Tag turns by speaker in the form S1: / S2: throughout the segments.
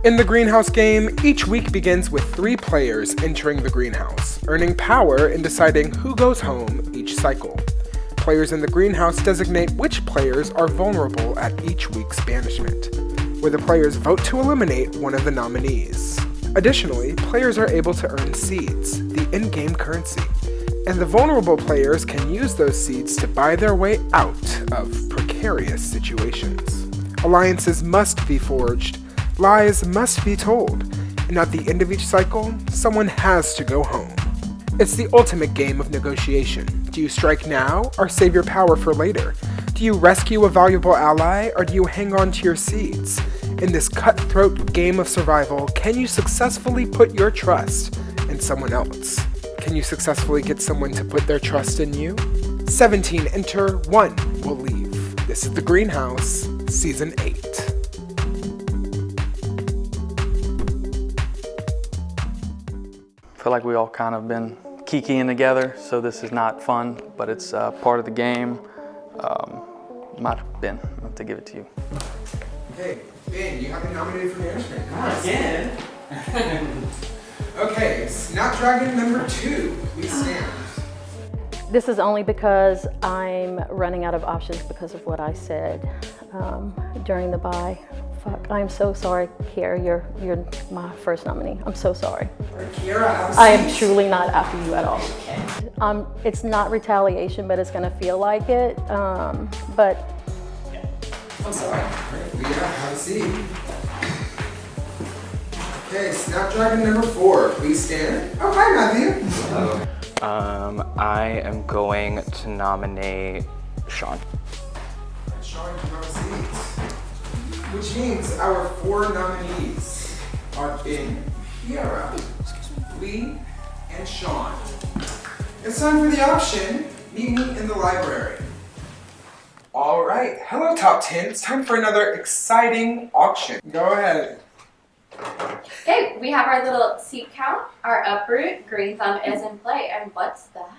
S1: In the greenhouse game, each week begins with 3 players entering the greenhouse, earning power in deciding who goes home each cycle. Players in the greenhouse designate which players are vulnerable at each week's banishment, where the players vote to eliminate one of the nominees. Additionally, players are able to earn seeds, the in-game currency, and the vulnerable players can use those seeds to buy their way out of precarious situations. Alliances must be forged, lies must be told, and at the end of each cycle, someone has to go home. It's the ultimate game of negotiation. Do you strike now or save your power for later? Do you rescue a valuable ally or do you hang on to your seeds? In this cutthroat game of survival, can you successfully put your trust in someone else? Can you successfully get someone to put their trust in you? 17 enter, 1 will leave. This is The Greenhouse, Season 8.
S2: I feel like we all kind of been kikiing together, so this is not fun, but it's part of the game. Ben, I have to give it to you.
S1: Okay, Ben, you have been nominated for banishment.
S3: Again?
S1: Okay, Snapdragon number 2, please stand.
S4: This is only because I'm running out of options because of what I said during the bye. Fuck, I'm so sorry, Kiera. You're my first nominee. I'm so sorry.
S1: Kiera, have a seat.
S4: I am truly not after you at all. It's not retaliation, but it's gonna feel like it. But
S1: I'm sorry. Leah, have a seat. Okay, Snapdragon number 4, please stand. Oh, hi, Matthew.
S3: Hello. I am going to nominate Sean.
S1: Sean, you have a seat. Which means our 4 nominees are Ben, Kiera, Lee, and Sean. It's time for the auction. Meet me in the library. All right, hello Top 10. It's time for another exciting auction. Go ahead.
S5: Okay, we have our little seat count, our uproot, green thumb is in play, and what's that?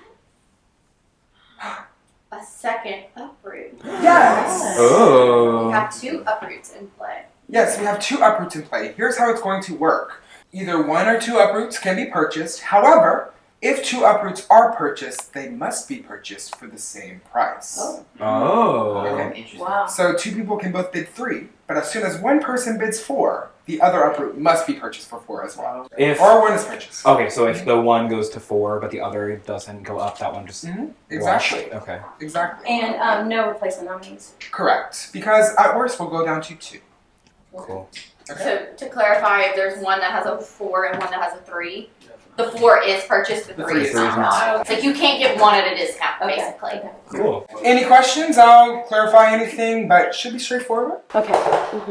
S5: A second uproot.
S1: Yes.
S3: Oh.
S5: We have 2 uproots in play.
S1: Yes, we have 2 uproots in play. Here's how it's going to work. Either 1 or 2 uproots can be purchased. However, if 2 uproots are purchased, they must be purchased for the same price.
S3: Oh.
S1: Okay.
S4: wow.
S1: So 2 people can both bid 3, but as soon as 1 person bids 4, the other uproot must be purchased for 4 as well.
S6: If
S1: Or 1 is purchased.
S6: okay, so if the one goes to 4 but the other doesn't go up, that one just
S1: Exactly.
S6: washed. Okay.
S1: Exactly.
S4: And no replacement nominees.
S1: Correct. Because at worst, we'll go down to 2.
S6: Cool.
S1: Okay.
S5: So to clarify, if there's one that has a 4 and one that has a 3, the 4 is purchased, the
S1: The
S5: 3
S1: 3
S5: is
S1: is
S5: not.
S1: not.
S5: It's like you can't get one at a discount,
S4: Okay.
S5: basically.
S6: Cool.
S1: Any questions? I'll clarify anything, but it should be straightforward.
S4: Okay,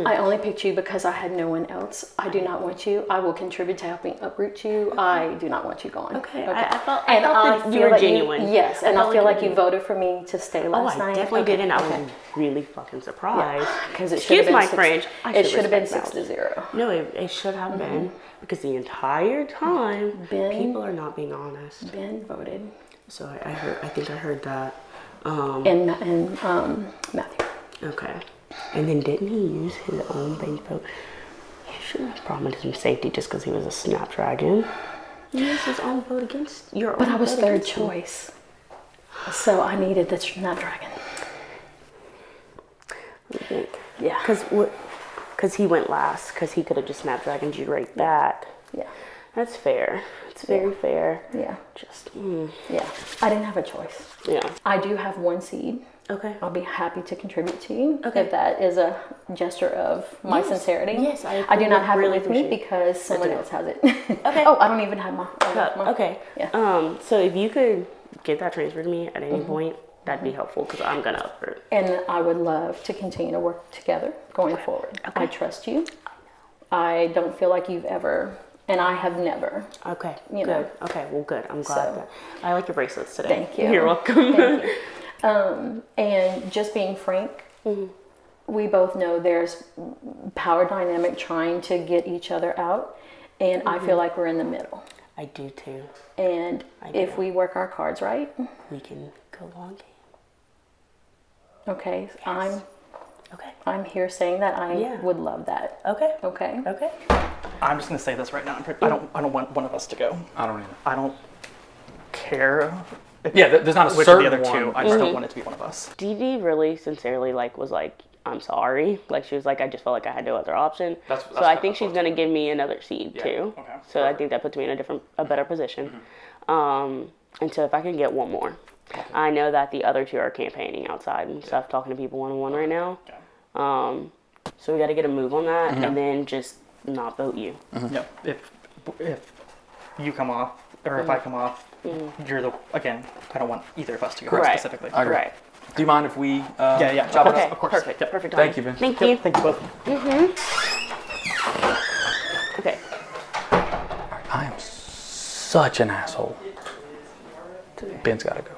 S4: I only picked you because I had no one else. I do not want you. I will contribute to helping uproot you. I do not want you going.
S7: Okay, I felt
S4: And
S7: that you
S4: feel
S7: were
S4: like
S7: genuine.
S4: Yes, and I
S7: felt
S4: feel
S7: like
S4: like
S7: you
S4: you
S7: were
S4: voted for me to stay
S7: Oh,
S4: last
S7: I
S4: night.
S7: definitely
S4: Okay,
S7: did, and I
S4: okay.
S7: was really fucking surprised.
S4: Because it should
S7: Excuse
S4: have been
S7: my
S4: six-
S7: French. I
S4: It
S7: should
S4: should have been
S7: respect
S4: 6-0.
S7: No, it should have been because the entire time
S4: Ben-
S7: people are not being honest.
S4: Ben voted,
S7: So I heard. I think I heard that.
S4: and Matthew.
S7: Okay. And then didn't he use his own base vote? He shouldn't have promised him safety just because he was a Snapdragon. He used his own vote against your own.
S4: But I was
S7: vote
S4: third
S7: against him.
S4: choice, so I needed the Snapdragon. Yeah.
S7: Because he went last. Because he could have just Snapdragoned you right back.
S4: Yeah.
S7: That's fair. It's very fair.
S4: Yeah.
S7: Just
S4: Yeah. I didn't have a choice.
S7: yeah.
S4: I do have 1 seed.
S7: Okay.
S4: I'll be happy to contribute to you
S7: Okay.
S4: if that is a gesture of my
S7: Yes.
S4: sincerity.
S7: Yes, I
S4: do not have
S7: really
S4: it with me
S7: appreciate it.
S4: because someone
S7: do.
S4: else has it.
S7: Okay.
S4: Oh, I don't even have my
S7: Cup.
S4: mine.
S7: Okay.
S4: Yeah.
S7: So if you could get that transferred to me at any point, that'd be helpful because I'm gonna upload.
S4: And I would love to continue to work together going forward.
S7: Okay.
S4: I trust you. I don't feel like you've ever, and I have never.
S7: Okay.
S4: You
S7: good.
S4: know.
S7: Okay. Well, good. I'm glad
S4: So-
S7: that I like your bracelets today.
S4: Thank you.
S7: You're welcome.
S4: Thank you. And just being frank, we both know there's power dynamic trying to get each other out, and I feel like we're in the middle.
S7: I do too.
S4: And if we work our cards right,
S7: We can go long game.
S4: okay, I'm
S7: Okay.
S4: I'm here saying that I
S7: Yeah.
S4: would love that.
S7: Okay.
S4: Okay.
S7: Okay.
S8: I'm just gonna say this right now. I don't want one of us to go.
S2: I don't either.
S8: I don't care.
S2: Yeah, there's not a
S8: which of
S2: certain
S8: the other two.
S2: one.
S8: I just don't want it to be one of us.
S7: Dee Dee really sincerely was like, I'm sorry. Like she was like, I just felt like I had no other option.
S2: That's
S7: so I
S2: kinda
S7: think she's
S2: thought
S7: gonna give me another seed too.
S8: Okay.
S7: So I think that puts me in a better position. And so if I can get one more, I know that the other two are campaigning outside and stuff, talking to people one-on-one right now. So we got to get a move on that, and then just not vote you.
S8: No, if you come off, or if I come off, you're the again. I don't want either of us to go
S7: Right.
S8: specifically.
S2: I agree.
S7: Right.
S2: Do you mind if we
S8: Yeah.
S2: chop it
S7: Okay.
S2: up?
S8: Of course.
S7: Perfect.
S8: Yep.
S7: Perfect.
S2: Thank you, Ben.
S7: Thank you.
S8: Thank you both.
S7: Okay.
S2: I am such an asshole.
S7: Okay.
S2: Ben's got to go.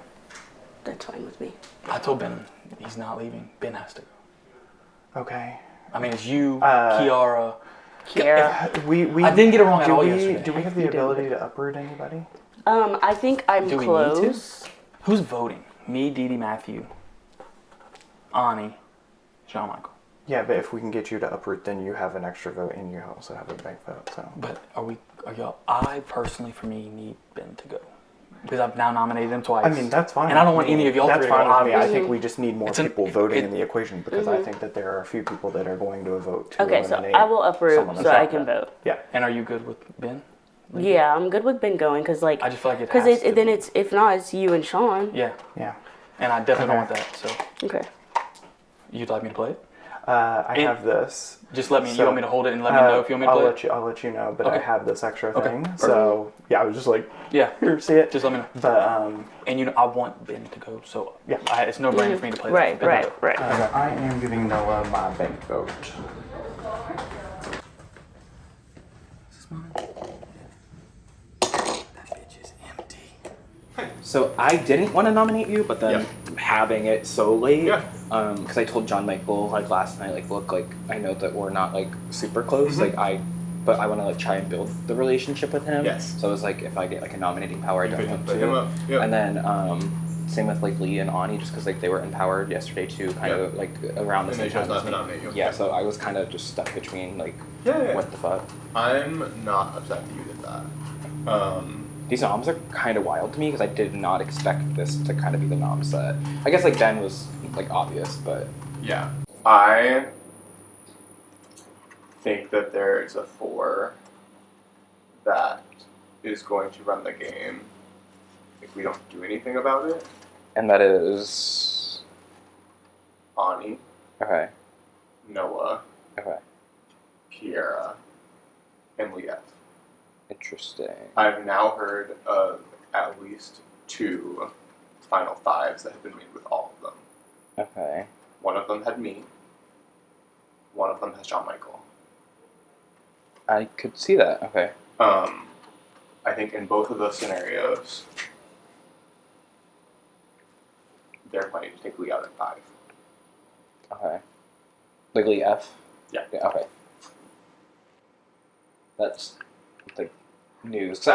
S7: That's fine with me.
S2: I told Ben he's not leaving. Ben has to go.
S6: Okay.
S2: I mean, it's you, Kiara.
S7: Kiara.
S6: We
S2: I didn't get it wrong at
S6: do
S2: all
S6: we,
S2: yesterday.
S6: Do we have the ability to uproot anybody?
S7: I think I'm
S2: Do we
S7: close.
S2: need to? Who's voting? Me, Dee Dee, Matthew, Ani, Jean Michael.
S6: Yeah, but if we can get you to uproot, then you have an extra vote, and you also have a bank vote. So.
S2: But are y'all? I personally, for me, need Ben to go because I've now nominated him twice.
S6: I mean, that's fine.
S2: And I don't
S6: with
S2: want
S6: me.
S2: any of y'all
S6: That's
S2: three to
S6: fine
S2: go.
S6: with me. I
S2: Obviously.
S6: think we just need more
S2: It's an-
S6: people voting
S2: it-
S6: in the equation because I think that there are a few people that are going to vote to
S7: Okay, so
S6: eliminate
S7: I will uproot
S6: someone
S7: so
S6: that's
S7: I
S6: not
S7: can
S6: there.
S7: vote.
S6: Yeah.
S2: And are you good with Ben?
S7: Yeah, I'm good with Ben going because
S2: I just feel like it
S7: because
S2: has to
S7: then
S2: be.
S7: it's if not it's you and Sean.
S2: Yeah,
S6: Yeah.
S2: and I definitely don't want that. So
S7: Okay.
S2: you'd like me to play it?
S6: I have this.
S2: Just let me.
S6: So,
S2: you want me to hold it and let me know if you want me to play it?
S6: I'll let you know, but I
S2: Okay.
S6: have this extra
S2: Okay,
S6: thing.
S2: perfect.
S6: So yeah, I was just like,
S2: Yeah.
S6: here, see it.
S2: Just let me know.
S6: But
S2: And I want Ben to go. So
S6: Yeah.
S2: it's no brainer for me to play.
S7: Right,
S2: that. Ben to
S7: right,
S2: go.
S7: right.
S6: I am giving Noah my bank vote.
S2: That bitch is empty.
S3: So I didn't want to nominate you, but then having it so late,
S1: Yeah.
S3: because I told John Michael like last night, like, look, like I know that we're not like super close, but I want to like try and build the relationship with him.
S1: Yes.
S3: So it was like if I get like a nominating power, I definitely want
S1: put him up.
S3: to.
S1: Yeah.
S3: And then same with like Lee and Ani, just because like they were empowered yesterday too, kind of like around the
S1: And
S3: same
S1: they chose
S3: time.
S1: not
S3: as
S1: to
S3: me.
S1: nominate you.
S3: Yeah, so I was kind of just stuck between like
S1: Yeah.
S3: what the fuck.
S1: I'm not upset that you did that.
S3: These noms are kind of wild to me because I did not expect this to kind of be the nom set. I guess like Ben was like obvious, but
S1: Yeah. I think that there is a 4 that is going to run the game if we don't do anything about it.
S3: and that is
S1: Ani,
S3: okay.
S1: Noah,
S3: Okay,
S1: Kiera, and Leah.
S3: interesting.
S1: I've now heard of at least 2 final 5s that have been made with all of them.
S3: Okay,
S1: One of them had me. One of them has John Michael.
S3: I could see that. Okay,
S1: I think in both of those scenarios, they're planning to take Lee out at 5.
S3: okay. Like Lee F.
S1: Yeah.
S3: Okay. That's like news. So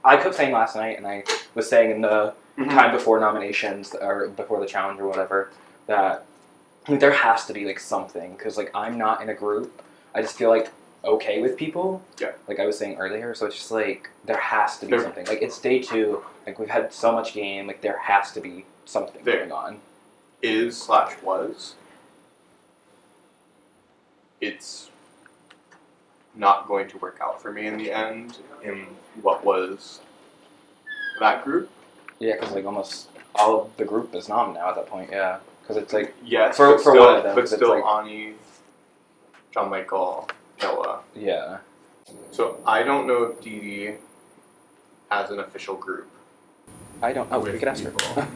S3: I kept saying last night, and I was saying in the time before nominations or before the challenge or whatever that like, there has to be like something because like I'm not in a group. I just feel like okay with people.
S1: Yeah.
S3: Like I was saying earlier, so it's just like there has to be
S1: There-
S3: something. Like it's day 2. Like we've had so much game. Like there has to be something
S1: There.
S3: going on.
S1: Was. It's not going to work out for me in the end in what was that group.
S3: Yeah, because like almost all of the group is nom now at that point. Yeah, because it's like
S1: Yes,
S3: For
S1: but
S3: one
S1: still,
S3: of them,
S1: but
S3: it's
S1: still
S3: like-
S1: Ani, John Michael, Noah.
S3: yeah.
S1: So I don't know if Dee Dee has an official group.
S3: I don't. Oh, we
S1: with
S3: could ask
S1: people.
S3: her.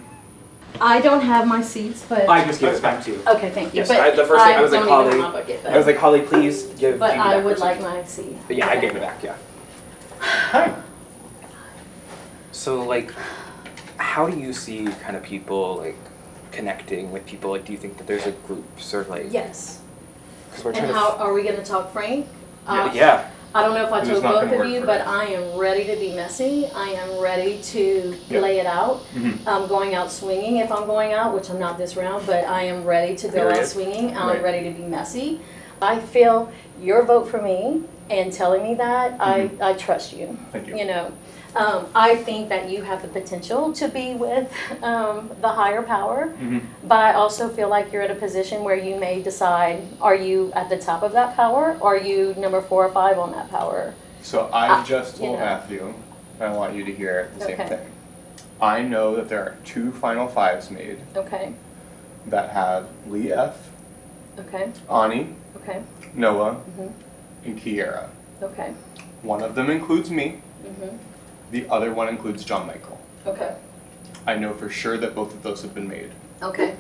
S4: I don't have my seats, but
S3: I just gave it back to you.
S4: okay, thank you.
S3: Yes,
S4: but
S3: the first thing I was like,
S4: don't even
S3: Holly.
S4: have my bucket,
S3: I was like, Holly, please give.
S4: but
S3: Dee Dee
S4: I
S3: back
S4: would
S3: her
S4: like
S3: seat.
S4: my seat.
S3: But yeah, I gave it back. Yeah. So like, how do you see kind of people like connecting with people? Like, do you think that there's like groups or like?
S4: Yes.
S3: Because we're
S4: And
S3: trying
S4: how are we going to talk Frank?
S3: to. Yeah.
S4: I don't know if I
S6: It's
S4: told
S6: not
S4: both
S6: gonna
S4: of
S6: work
S4: you,
S6: for
S4: but
S6: us.
S4: I am ready to be messy. I am ready to
S6: Yeah.
S4: lay it out.
S6: Mhm.
S4: I'm going out swinging if I'm going out, which I'm not this round, but I am ready to go out
S6: Period.
S4: swinging. I'm
S6: Right.
S4: ready to be messy. I feel your vote for me and telling me that, I trust you.
S6: Thank you.
S4: You know, I think that you have the potential to be with the higher power, but I also feel like you're in a position where you may decide, are you at the top of that power, or are you number 4 or 5 on that power?
S6: So I just
S4: you
S6: told
S4: know.
S6: Matthew, and I want you to hear the same
S4: Okay.
S6: thing. I know that there are 2 Final Fives made
S4: Okay,
S6: that have Lee F,
S4: okay,
S6: Ani,
S4: okay,
S6: Noah, and Kiera.
S4: okay,
S6: One of them includes me. The other one includes John Michael.
S4: okay,
S6: I know for sure that both of those have been made.
S4: okay,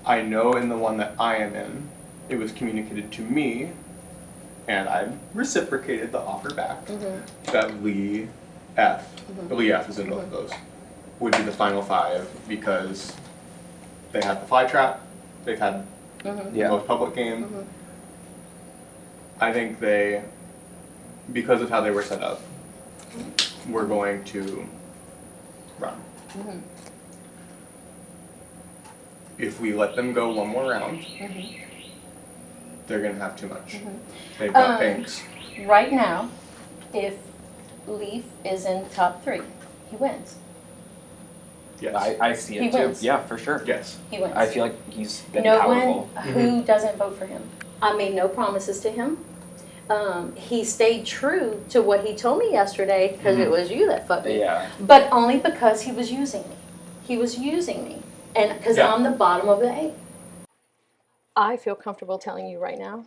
S6: I know in the one that I am in, it was communicated to me, and I reciprocated the offer back, that Lee F, Lee F is in both of those, would be the final 5 because they had the fly trap, they've had the
S3: Yeah.
S6: most public game. I think they, because of how they were set up, were going to run. If we let them go one more round, they're gonna have too much. They've got Banks.
S4: Right now, if Leaf is in top 3, he wins.
S6: Yes.
S3: I see it
S4: He
S3: too.
S4: wins.
S3: Yeah, for sure.
S6: Yes.
S4: He wins.
S3: I feel like he's been
S4: No
S3: powerful.
S4: one who doesn't vote for him. I made no promises to him. He stayed true to what he told me yesterday because it was you that fucked me.
S3: Yeah.
S4: But only because he was using me. He was using me. And because
S6: Yeah.
S4: I'm the bottom of the 8. I feel comfortable telling you right now,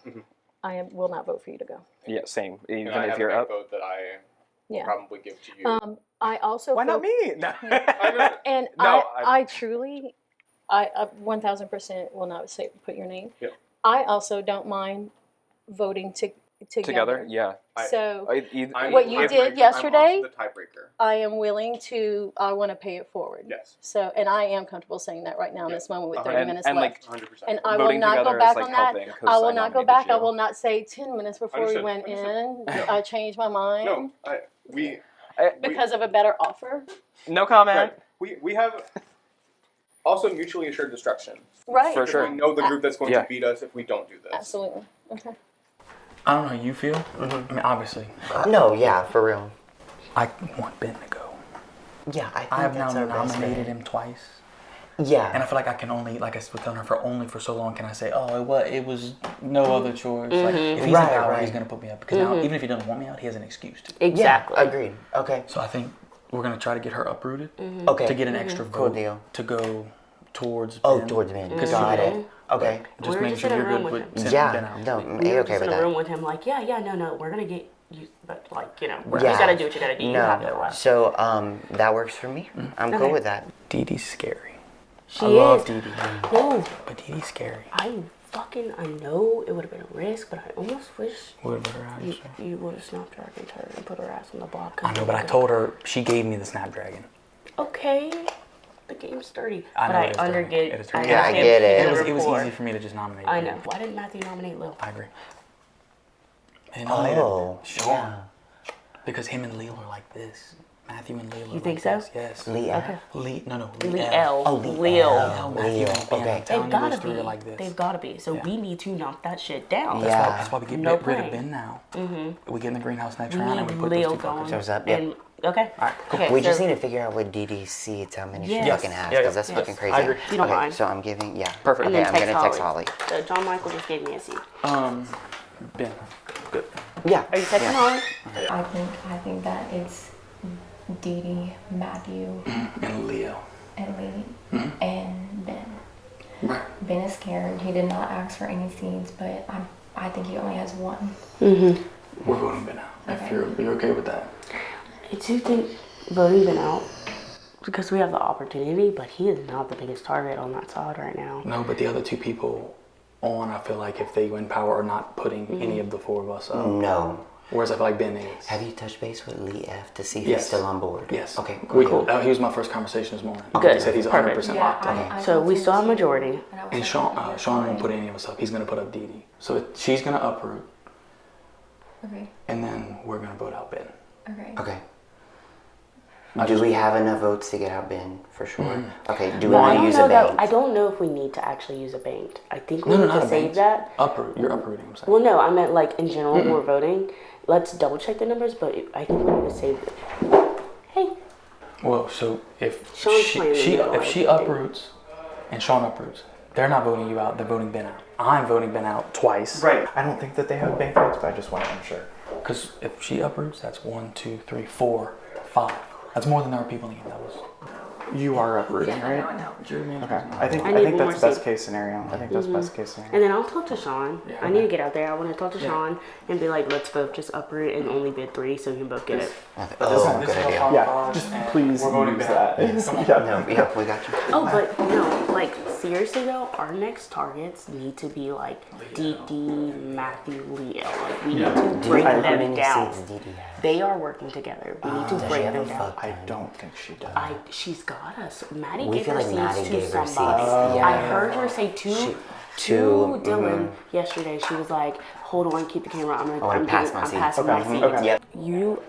S4: will not vote for you to go.
S3: Yeah, same. Even
S6: And I
S3: if
S6: have
S3: you're
S6: a
S3: up.
S6: vote that I
S4: Yeah.
S6: probably give to you.
S4: I also
S3: Why
S4: feel,
S3: not me? No.
S4: and
S3: No,
S4: I truly, I 1000% will not say put your name.
S6: Yep.
S4: I also don't mind voting together.
S3: Yeah.
S4: So
S6: I'm-
S4: what you
S6: I'm
S4: did
S6: also
S4: yesterday-
S6: the tiebreaker.
S4: I am willing to. I want to pay it forward.
S6: Yes.
S4: So, and I am comfortable saying that right now in this moment with 30
S3: And-
S4: minutes
S3: and, like,
S4: left.
S6: 100%.
S4: And I will
S3: voting
S4: not go
S3: together
S4: back
S3: is, like,
S4: on that.
S3: helping, 'cause
S4: I will
S3: I
S4: not go
S3: nominated
S4: back. I
S3: you.
S4: will not say 10 minutes before we
S6: Understood,
S4: went
S6: understood.
S4: in. I changed my mind
S6: No, we
S4: because of a better offer.
S3: No comment.
S6: right. We have also mutually assured destruction.
S4: Right.
S3: For sure.
S6: We know the group that's going
S3: Yeah.
S6: to beat us if we don't do this.
S4: Absolutely. Okay.
S2: I don't know how you feel. I mean, obviously,
S9: No, yeah, for real.
S2: I want Ben to go.
S9: Yeah, I think
S2: I have now
S9: that's our best
S2: nominated
S9: bet.
S2: him twice.
S9: Yeah.
S2: And I feel like I can only, like I was telling her, for so long, can I say, oh, it was no other choice. Like, if he's
S9: Right,
S2: in power,
S9: right.
S2: he's going to put me up. Because now, even if he doesn't want me out, he has an excuse to.
S7: Exactly.
S9: Yeah, agreed. Okay.
S2: So I think we're going to try to get her uprooted
S9: Okay.
S2: to get an extra
S9: Cool
S2: vote
S9: deal.
S2: to go towards
S9: Oh,
S2: Ben.
S9: towards men.
S2: Because
S9: Got
S2: she-
S9: it. Okay.
S2: Just
S7: We were
S2: make
S7: just
S2: sure
S7: in a
S2: you're
S7: room
S2: good
S7: with
S2: with
S7: him.
S2: sending Ben
S9: Yeah.
S2: out.
S9: No,
S7: We were
S9: okay
S7: just
S9: with
S7: in a room
S9: that.
S7: with him, like, no, we're gonna get you, but like, you know, you
S9: Yeah.
S7: gotta do what you gotta do. You have to left.
S9: So, that works for me. I'm cool
S7: Okay.
S9: with that.
S2: Dee Dee's scary.
S7: She
S2: I love
S7: is.
S2: Dee Dee.
S7: No,
S2: But Dee Dee's scary.
S7: I know it would have been a risk, but I almost wish
S2: What about her eyes?
S7: you would have snapdragoned her and put her ass on the block.
S2: I know, but I told her, she gave me the Snapdragon.
S7: Okay, the game's dirty.
S2: I know
S7: but
S2: it is
S7: I
S2: dirty.
S7: underget.
S2: It is dirty.
S9: Yeah, I
S7: understand
S9: get it.
S7: the
S2: It was
S7: rapport.
S2: easy for me to just nominate
S7: I
S2: you.
S7: know. Why didn't Matthew nominate Lil?
S2: I agree. And nominated
S9: Oh,
S2: Sean.
S9: yeah.
S2: Because him and Lil are like this. Matthew and Lil are
S7: You think
S2: like
S7: so?
S2: this. Yes.
S9: Leah.
S7: Okay.
S2: Lee, no,
S7: Lee
S2: L.
S7: L.
S9: Oh,
S7: Lil.
S2: Lil, Matthew,
S9: Lil,
S2: and Ben.
S9: okay.
S2: I'm telling
S7: They've
S2: you, those
S7: gotta
S2: three
S7: be.
S2: are like this.
S7: They've gotta be. So we need to knock that shit down.
S9: Yeah.
S2: That's why we get
S7: No
S2: rid of
S7: playing.
S2: Ben now. We get in the greenhouse next
S7: We
S2: round and
S7: need
S2: we put
S7: Lil
S2: those two fuckers
S7: going.
S2: in.
S9: Thumbs up, yeah.
S7: And, okay.
S2: Alright, cool.
S7: Okay,
S9: We
S7: so
S9: just need to figure out what DD seeds, how many
S7: Yes.
S9: she fucking has,
S2: Yeah,
S9: because
S2: yeah.
S9: that's
S7: Yes.
S9: fucking crazy.
S2: I agree.
S7: You don't
S9: okay,
S7: mind.
S9: so I'm giving, yeah.
S2: Perfect.
S7: And
S9: Okay,
S7: then
S9: I'm gonna text Holly.
S7: So John Michael just gave me a seat.
S2: Ben. Good.
S9: Yeah.
S7: Are you texting
S9: yeah.
S7: Holly?
S10: I think that it's Dee Dee, Matthew,
S2: And Leo.
S10: and Lee, and Ben. Ben is scared. He did not ask for any seeds, but I think he only has one.
S2: We're voting Ben out. If
S10: Okay.
S2: you're okay with that.
S7: I do think voting Ben out because we have the opportunity, but he is not the biggest target on that side right now.
S2: No, but the other two people on, I feel like if they win power, are not putting any of the four of us up.
S9: No.
S2: Whereas I feel like Ben is.
S9: Have you touched base with Lee F to see if
S2: Yes.
S9: he's still on board?
S2: Yes.
S9: Okay,
S2: We,
S9: cool.
S2: he was my first conversation this morning.
S7: Good.
S2: He said he's
S7: Perfect.
S2: 100% locked in.
S7: So we still have majority.
S2: And Sean won't put any of us up. He's going to put up Dee Dee. So she's going to uproot.
S10: Okay.
S2: and then we're gonna vote out Ben.
S10: Okay.
S9: Okay. Do we have enough votes to get out Ben for sure? Okay. Do we
S7: But
S9: want to use a bank?
S7: I don't know if we need to actually use a bank. I think we
S2: No,
S7: need
S2: not
S7: to
S2: a
S7: save
S2: bank.
S7: that.
S2: Uproot. You're uprooting. I'm saying.
S7: Well, no, I meant like in general when we're voting. Let's double check the numbers, but I think we need to save it. Hey,
S2: Well, so if
S7: Sean's
S2: she,
S7: playing
S2: she
S7: the middle,
S2: if
S7: I
S2: she
S7: think.
S2: uproots and Sean uproots, they're not voting you out. They're voting Ben out. I'm voting Ben out twice.
S8: Right. I don't think that they have bank votes, but I just want to ensure.
S2: Because if she uproots, that's 1, 2, 3, 4, 5. That's more than there are people in the game. That was.
S8: You are uprooting, right?
S2: Jury manager.
S8: Okay. I think
S7: I need
S8: that's
S7: more
S8: best
S7: seat.
S8: case scenario. I think that's best case scenario.
S7: and then I'll talk to Sean.
S2: Yeah,
S7: I need to get out there. I want to talk to Sean and be like, let's both just uproot and only bid 3 so we can both get it.
S9: Oh, good idea.
S8: Yeah, just please
S2: We're voting
S8: use
S2: Ben.
S8: that. Yeah.
S9: No, yeah, we got you.
S7: Oh, but no, like seriously though, our next targets need to be like DD, Matthew, Leo. Like we need to break
S9: How
S7: them
S9: many
S7: down.
S9: seats did he have?
S7: They are working together. We need to
S9: Does she
S7: break
S9: have
S7: them
S9: a
S7: down.
S9: fuck
S8: I
S9: ton?
S8: don't think she does.
S7: She's got us. Maddie
S9: We
S7: gave
S9: feel
S7: her
S9: like
S7: seats
S9: Maddie
S7: to
S9: gave her
S7: somebody.
S9: seats. Yeah.
S7: I heard her say two
S9: Two,
S7: Dylan yesterday. She was like, "Hold on, keep the camera. I'm
S9: pass my seat."
S7: passing my seat."
S8: Okay.
S9: Yep.
S7: You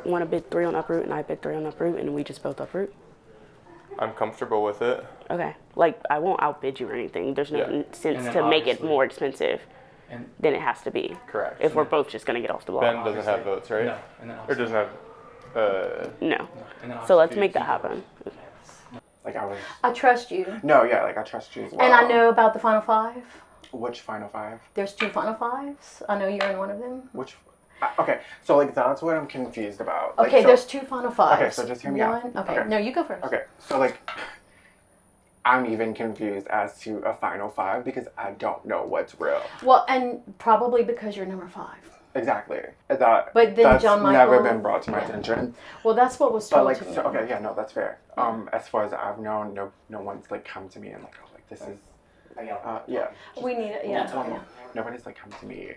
S7: want to bid 3 on uproot, and I bid 3 on uproot, and we just both uproot.
S6: I'm comfortable with it.
S7: Okay. Like I won't outbid you or anything. There's no
S6: Yeah.
S7: sense
S2: And then
S7: to make it
S2: obviously-
S7: more expensive
S2: And
S7: than it has to be.
S6: Correct.
S7: If we're both just gonna get off the block.
S6: Ben doesn't have votes, right?
S2: no, and then
S6: Or doesn't have.
S7: No.
S2: and then
S7: So let's make that happen.
S8: Like I was.
S4: I trust you.
S8: No, yeah, like I trust you as well.
S4: And I know about the Final Five.
S8: Which Final Five?
S4: There's 2 Final Fives. I know you're in one of them.
S8: Which? Okay, so like that's what I'm confused about. Like,
S4: Okay,
S8: so-
S4: there's 2 Final Fives.
S8: Okay, so just hear me out.
S4: One. Okay.
S8: Okay.
S4: No, you go first.
S8: Okay, so like, I'm even confused as to a Final Five because I don't know what's real.
S4: Well, and probably because you're number 5.
S8: Exactly. That.
S4: But then
S8: that's
S4: John
S8: never
S4: Michael-
S8: been brought to my
S4: yeah.
S8: attention.
S4: Well, that's what was
S8: But
S4: told
S8: like,
S4: to me.
S8: so, okay, yeah, no, that's fair. As far as I've known, no one's like come to me and like, oh, like this is. Yeah.
S4: We need it. Yeah. yeah.
S8: Nobody's like come to me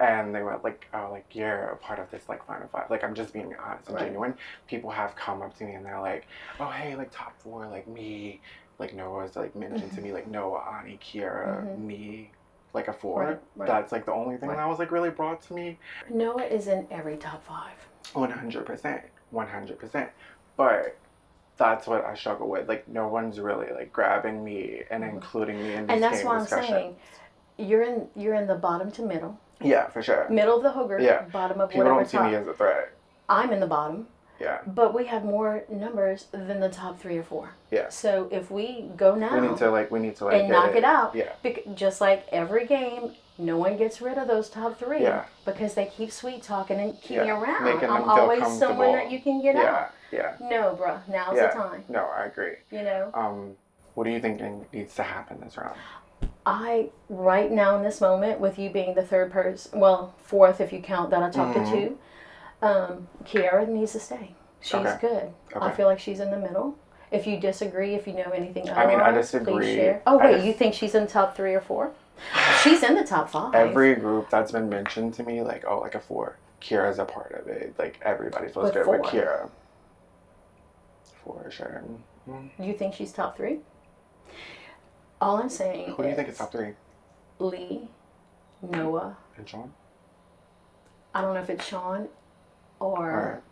S8: and they were like, oh, like you're a part of this like Final Five. Like I'm just being honest and
S4: Right.
S8: genuine. People have come up to me and they're like, oh hey, like top 4, like me, like Noah's like mentioned to me like Noah, Ani, Kiera, me, like a 4.
S4: Right, right.
S8: That's like the only thing that was like really brought to me.
S4: Noah is in every top 5.
S8: 100%. But that's what I struggle with. Like no one's really like grabbing me and including me in this
S4: And that's
S8: game
S4: why I'm
S8: discussion.
S4: saying you're in the bottom to middle.
S8: Yeah, for sure.
S4: Middle of the hooker,
S8: Yeah.
S4: bottom of
S8: People
S4: whatever
S8: don't see
S4: top.
S8: me as a threat.
S4: I'm in the bottom,
S8: Yeah.
S4: but we have more numbers than the top 3 or 4.
S8: Yeah.
S4: So if we go now
S8: We need to like
S4: and
S8: get
S4: knock it out,
S8: Yeah.
S4: just like every game, no one gets rid of those top 3
S8: Yeah.
S4: because they keep sweet talking and keep
S8: Yeah.
S4: me around.
S8: Making
S4: I'm
S8: them feel
S4: always someone
S8: comfortable.
S4: that you can get
S8: Yeah.
S4: out.
S8: Yeah.
S4: No, bruh, now's
S8: Yeah.
S4: the time.
S8: No, I agree.
S4: You know,
S8: What do you think needs to happen this round?
S4: right now in this moment, with you being the 3rd person, well, 4th if you count that I talked to 2, Kiara needs to stay. She's
S8: Okay.
S4: good. I
S8: Okay.
S4: feel like she's in the middle. If you disagree, if you know anything
S8: I mean, I
S4: otherwise,
S8: disagree.
S4: please share. Oh, wait, you think she's in top 3 or 4? She's in the top 5.
S8: Every group that's been mentioned to me, like, oh, like a 4. Kira's a part of it. Like, everybody feels
S4: With
S8: good
S4: 4.
S8: with Kira. 4, sure.
S4: You think she's top 3? All I'm saying
S8: Who do you think is top 3?
S4: Lee, Noah.
S8: And Sean?
S4: I don't know if it's Sean or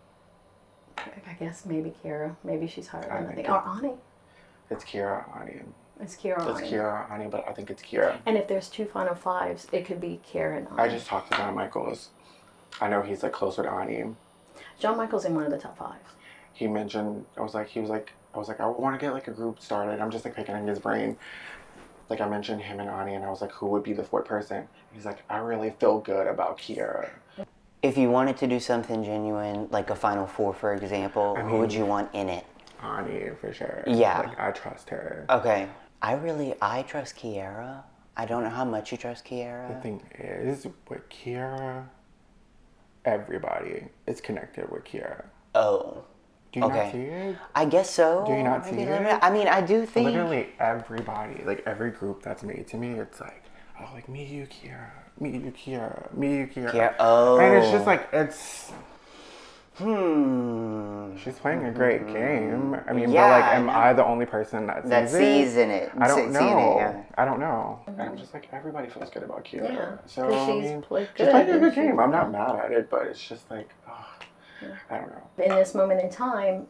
S8: Alright.
S4: I guess maybe Kira. Maybe she's higher than I
S8: think
S4: think.
S8: it-
S4: Or Ani.
S8: It's Kira, Ani.
S4: It's Kira or
S8: It's
S4: Ani.
S8: Kira, Ani, but I think it's Kira.
S4: And if there's 2 Final Fives, it could be Kira and Ani.
S8: I just talked to John Michaels. I know he's like closer to Ani.
S4: John Michael's in one of the top 5.
S8: He mentioned, I was like, I want to get like a group started. I'm just like picking in his brain. Like I mentioned him and Ani, and I was like, who would be the 4th person? He's like, I really feel good about Kiera.
S9: If you wanted to do something genuine, like a Final Four, for example, who would you want in it?
S8: Ani, for sure.
S9: Yeah.
S8: Like, I trust her.
S9: Okay. I trust Kiera. I don't know how much you trust
S8: The
S9: Kiera.
S8: thing is, with Kiera, everybody is connected with Kiera.
S9: Oh.
S8: Do you
S9: Okay.
S8: not see it?
S9: I guess so.
S8: Do you not see
S9: Maybe
S8: it?
S9: I mean, I do think.
S8: Literally everybody, like every group that's made to me, it's like, oh, like me, you, Kiera. Me, you, Kiera. Me, you, Kiera.
S9: Kiera. Oh.
S8: And it's just like, it's...
S9: Hmm.
S8: She's playing a great game. I mean,
S9: Yeah,
S8: but like,
S9: I
S8: am
S9: know.
S8: I the only person that sees
S9: That
S8: it?
S9: sees in it.
S8: I don't
S9: Seeing it,
S8: know.
S9: yeah.
S8: I don't know. know. And I'm just like, everybody feels good about Kira.
S4: Yeah,
S8: So,
S4: 'cause
S8: I
S4: she's
S8: mean,
S4: played
S8: she's
S4: good.
S8: played a good game. I'm not mad at it, but it's just like, I don't know.
S4: In this moment in time,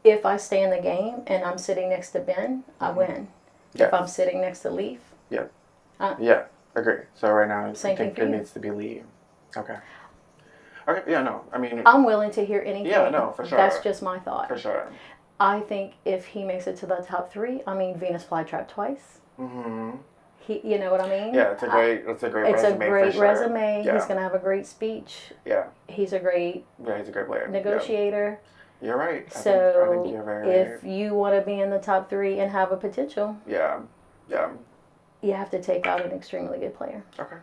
S4: if I stay in the game and I'm sitting next to Ben, I win.
S8: Yeah.
S4: If I'm sitting next to Leaf,
S8: Yeah.
S4: Uh,
S8: Yeah, agree. So right now, I
S4: Same thing
S8: think
S4: for
S8: it
S4: you.
S8: needs to be Lee. Okay. Okay, yeah, no, I mean,
S4: I'm willing to hear anything.
S8: Yeah, no, for sure.
S4: That's just my thought.
S8: for sure.
S4: I think if he makes it to the top 3, I mean, Venus flytrap twice.
S8: Hmm.
S4: You know what I mean?
S8: Yeah, it's a great
S4: It's
S8: resume
S4: a great
S8: for sure.
S4: resume.
S8: Yeah.
S4: He's going to have a great speech.
S8: Yeah,
S4: He's a great
S8: yeah, he's a great player.
S4: negotiator.
S8: Yeah. You're right. I
S4: So
S8: think you're very
S4: if
S8: right.
S4: you want to be in the top 3 and have a potential,
S8: Yeah, yeah.
S4: you have to take out an extremely good player.
S8: Okay.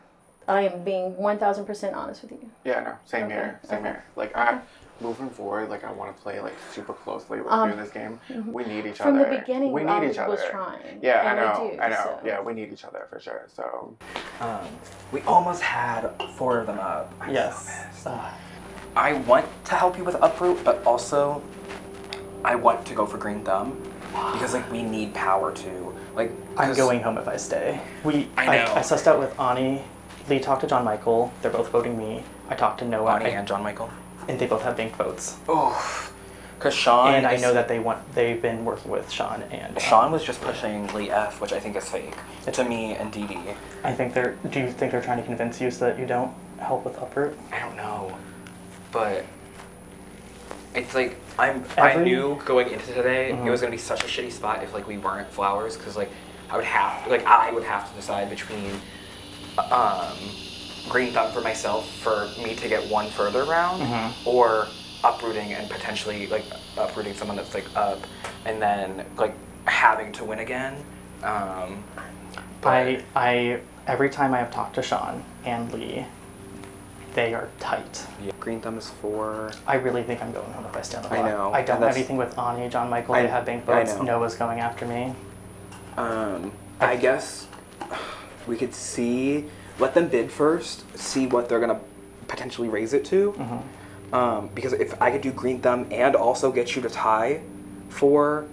S4: I am being 1,000% honest with you.
S8: Yeah, no, same
S4: Okay,
S8: here, same
S4: okay.
S8: here. Like, moving forward, like, I want to play, like, super closely with you in this game. We need each
S4: From
S8: other.
S4: the beginning,
S8: we
S4: I
S8: need each other.
S4: was trying.
S8: Yeah,
S4: and
S8: I know,
S4: we do,
S8: I know.
S4: so.
S8: Yeah, we need each other for sure. So,
S3: We almost had 4 of them up.
S11: Yes.
S3: I want to help you with Uproot, but also I want to go for Green Thumb because like we need power too. Like
S11: I'm
S3: 'cause-
S11: going home if I stay.
S3: I know.
S11: I sussed out with Ani. Lee talked to John Michael. They're both voting me. I talked to Noah.
S3: Bonnie and John Michael.
S11: And they both have banked votes.
S3: Oh, because Sean
S11: And I
S3: is-
S11: know that they've been working with Sean and
S3: Sean was just pushing Lee F, which I think is fake. To me and Dee Dee.
S11: do you think they're trying to convince you so that you don't help with Uproot?
S3: I don't know, but it's like I knew going into today it was gonna be such a shitty spot if like we weren't Flowers, because like I would have to decide between Green Thumb for myself for me to get one further round, or uprooting and potentially like uprooting someone that's like up, and then like having to win again. But
S11: I every time I have talked to Sean and Lee, they are tight.
S3: yeah, Green Thumb is 4.
S11: I really think I'm going home if I stay on the
S3: I
S11: block.
S3: know,
S11: I
S3: and
S11: don't have
S3: that's-
S11: anything with Ani, John Michael.
S3: I-
S11: They have bank
S3: I
S11: votes.
S3: know.
S11: Noah's going after me.
S3: I guess we could let them bid first, see what they're gonna potentially raise it to. Because if I could do Green Thumb and also get you to tie for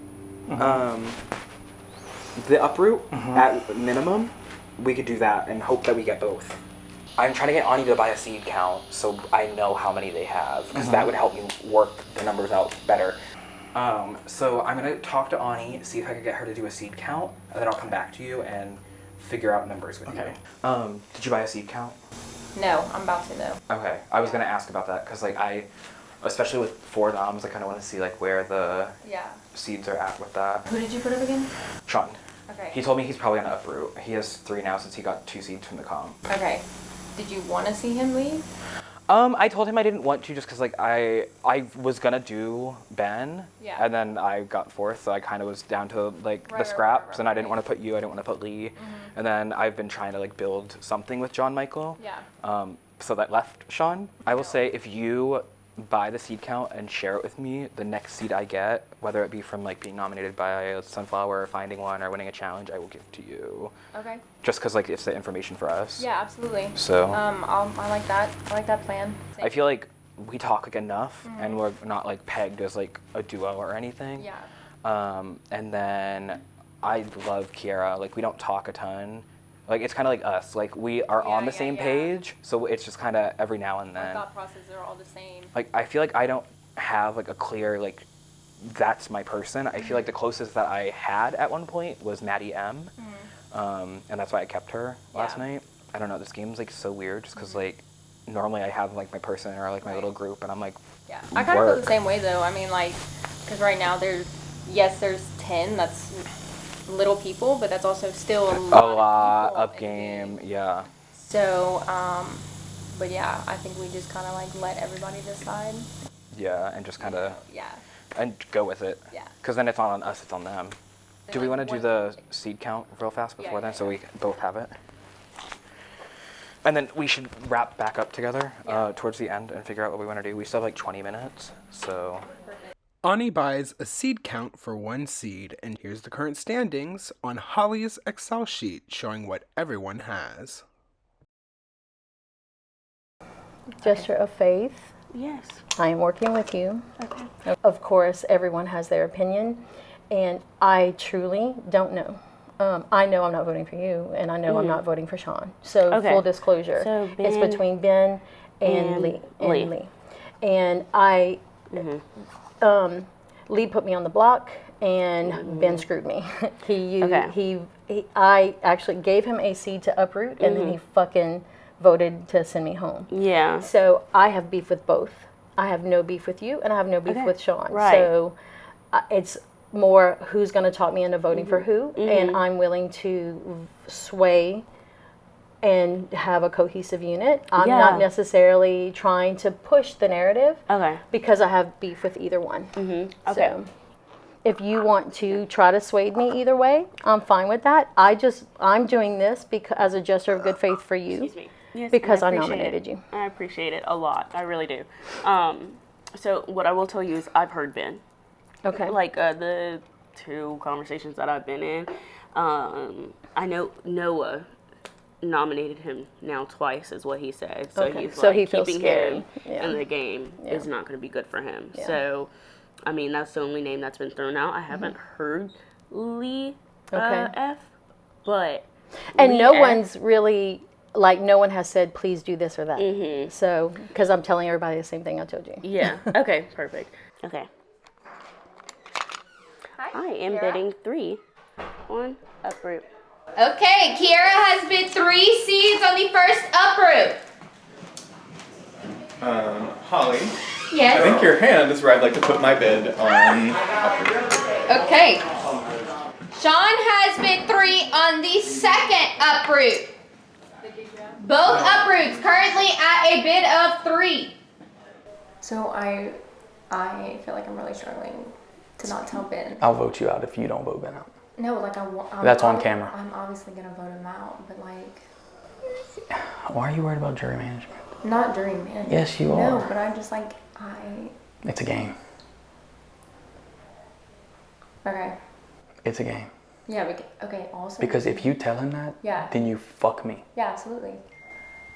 S3: the uproot at minimum, we could do that and hope that we get both. I'm trying to get Ani to buy a seed count so I know how many they have, because that would help me work the numbers out better. So I'm gonna talk to Ani, see if I can get her to do a seed count, and then I'll come back to you and figure out numbers with you. Did you buy a seed count?
S10: No, I'm about to though.
S3: Okay, I was gonna ask about that because like especially with 4 noms, I kind of want to see like where the
S10: Yeah.
S3: seeds are at with that.
S10: Who did you put up again?
S3: Sean.
S10: Okay.
S3: He told me he's probably gonna uproot. He has 3 now since he got 2 seeds from the comp.
S10: Okay. Did you want to see him leave?
S3: I told him I didn't want to just because like I was gonna do Ben,
S10: Yeah.
S3: and then I got 4th, so I kind of was down to like
S10: Right,
S3: the scraps,
S10: right,
S3: and I didn't want to put you, I didn't want to put Lee, and then I've been trying to like build something with John Michael.
S10: Yeah.
S3: So that left Sean. I will say if you buy the seed count and share it with me, the next seed I get, whether it be from like being nominated by Sunflower or finding one or winning a challenge, I will give to you.
S10: Okay.
S3: Just because like it's the information for us.
S10: Yeah, absolutely.
S3: So
S10: I like that. I like that plan.
S3: I feel like we talk like enough and we're not like pegged as like a duo or anything.
S10: Yeah.
S3: And then I love Kiara. Like we don't talk a ton. Like it's kind of like us. Like we are on the same page, so it's just kind of every now and then.
S10: Our thought processes are all the same.
S3: Like I feel like I don't have like a clear like that's my person. I feel like the closest that I had at one point was Maddie M. And that's why I kept her last night. I don't know. This game's like so weird just because like normally I have like my person or like my little group, and I'm like.
S10: Yeah. I kind of feel the same way though. I mean, like, because right now there's 10. That's little people, but that's also still a lot
S3: up game, yeah.
S10: So, but yeah, I think we just kind of like let everybody decide.
S3: Yeah, and just kind of
S10: Yeah.
S3: and go with it.
S10: Yeah.
S3: Because then it's not on us, it's on them. Do we want to do the seed count real fast before then, so we both have it? And then we should wrap back up together towards the end and figure out what we want to do. We still have like 20 minutes, so.
S1: Ani buys a seed count for 1 seed, and here's the current standings on Holly's Excel sheet showing what everyone has.
S4: Gesture of faith.
S7: Yes.
S4: I am working with you.
S7: Okay.
S4: Of course, everyone has their opinion, and I truly don't know. I know I'm not voting for you, and I know I'm not voting for Sean. So
S7: Okay.
S4: full disclosure,
S7: So
S4: it's
S7: Ben
S4: between Ben and
S7: and
S4: Lee. And I, Lee put me on the block, and Ben screwed me. I actually gave him a seed to uproot, and then he fucking voted to send me home.
S7: Yeah.
S4: So I have beef with both. I have no beef with you, and I have no beef with Sean.
S7: Right.
S4: So it's more who's going to talk me into voting for who, and I'm willing to sway and have a cohesive unit. I'm not necessarily trying to push the narrative because I have beef with either one. So if you want to try to sway me either way, I'm fine with that. I'm doing this because as a gesture of good faith for you.
S7: Excuse me. Yes,
S4: because I
S7: appreciate
S4: nominated
S7: it.
S4: you.
S7: I appreciate it a lot. I really do. So what I will tell you is I've heard Ben.
S4: Okay.
S7: Like the 2 conversations that I've been in, I know Noah nominated him now twice, is what he said. So he's
S4: so
S7: like,
S4: he feels
S7: keeping
S4: scary.
S7: him in the game is not going to be good for him. So, I mean, that's the only name that's been thrown out. I haven't heard Lee F, but
S4: and
S7: Lee
S4: no
S7: F,
S4: one's really like no one has said please do this or that. So because I'm telling everybody the same thing I told you.
S7: Yeah. Okay. Perfect. Okay. I am bidding 3 on uproot.
S5: Okay, Kiera has bid 3 seeds on the first uproot.
S6: Holly,
S5: Yes.
S6: I think your hand is where I'd like to put my bid on uproot.
S5: Okay. Sean has bid 3 on the second uproot. Both uproots currently at a bid of 3.
S10: So I feel like I'm really struggling to not tell Ben.
S2: I'll vote you out if you don't vote Ben out.
S10: No, like
S2: That's on camera.
S10: I'm obviously gonna vote him out, but like
S2: Why are you worried about jury management?
S10: not during management.
S2: Yes, you
S10: No,
S2: are.
S10: but I'm just like
S2: It's a game.
S10: Okay.
S2: It's a game.
S10: Yeah. Okay. Also.
S2: Because if you tell him that, then you fuck me.
S10: Yeah, absolutely.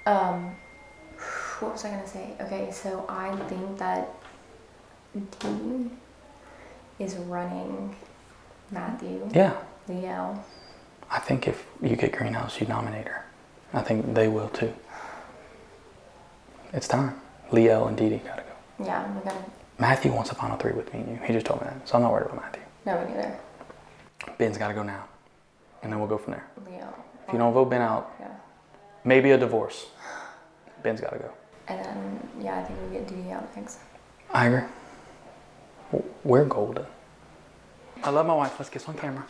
S10: What was I gonna say? Okay, so I think that D is running Matthew.
S2: Yeah.
S10: Leo.
S2: I think if you get Greenhouse, you nominate her. I think they will too. It's time. Leo and Dee gotta go.
S10: Yeah, we gotta.
S2: Matthew wants a final 3 with me and you. He just told me that, so I'm not worried about Matthew.
S10: No, me neither.
S2: Ben's gotta go now, and then we'll go from there.
S10: Leo.
S2: If you don't vote Ben out,
S10: Yeah.
S2: maybe a divorce. Ben's gotta go.
S10: And then I think we get Dee out next.
S2: I agree. We're golden. I love my wife. Let's kiss on camera.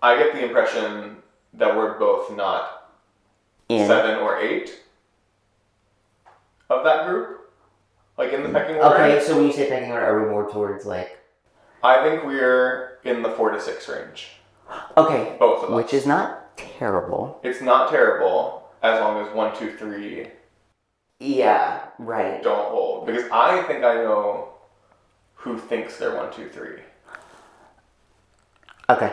S6: I get the impression that we're both not 7 or 8 of that group, like in the pecking order.
S9: Okay, so when you say pecking order, are we more towards like?
S6: I think we're in the 4 to 6 range.
S9: Okay,
S6: both of us.
S9: which is not terrible.
S6: It's not terrible as long as 1, 2, 3.
S9: Yeah, right.
S6: Don't hold, because I think I know who thinks they're 1, 2, 3.
S9: Okay.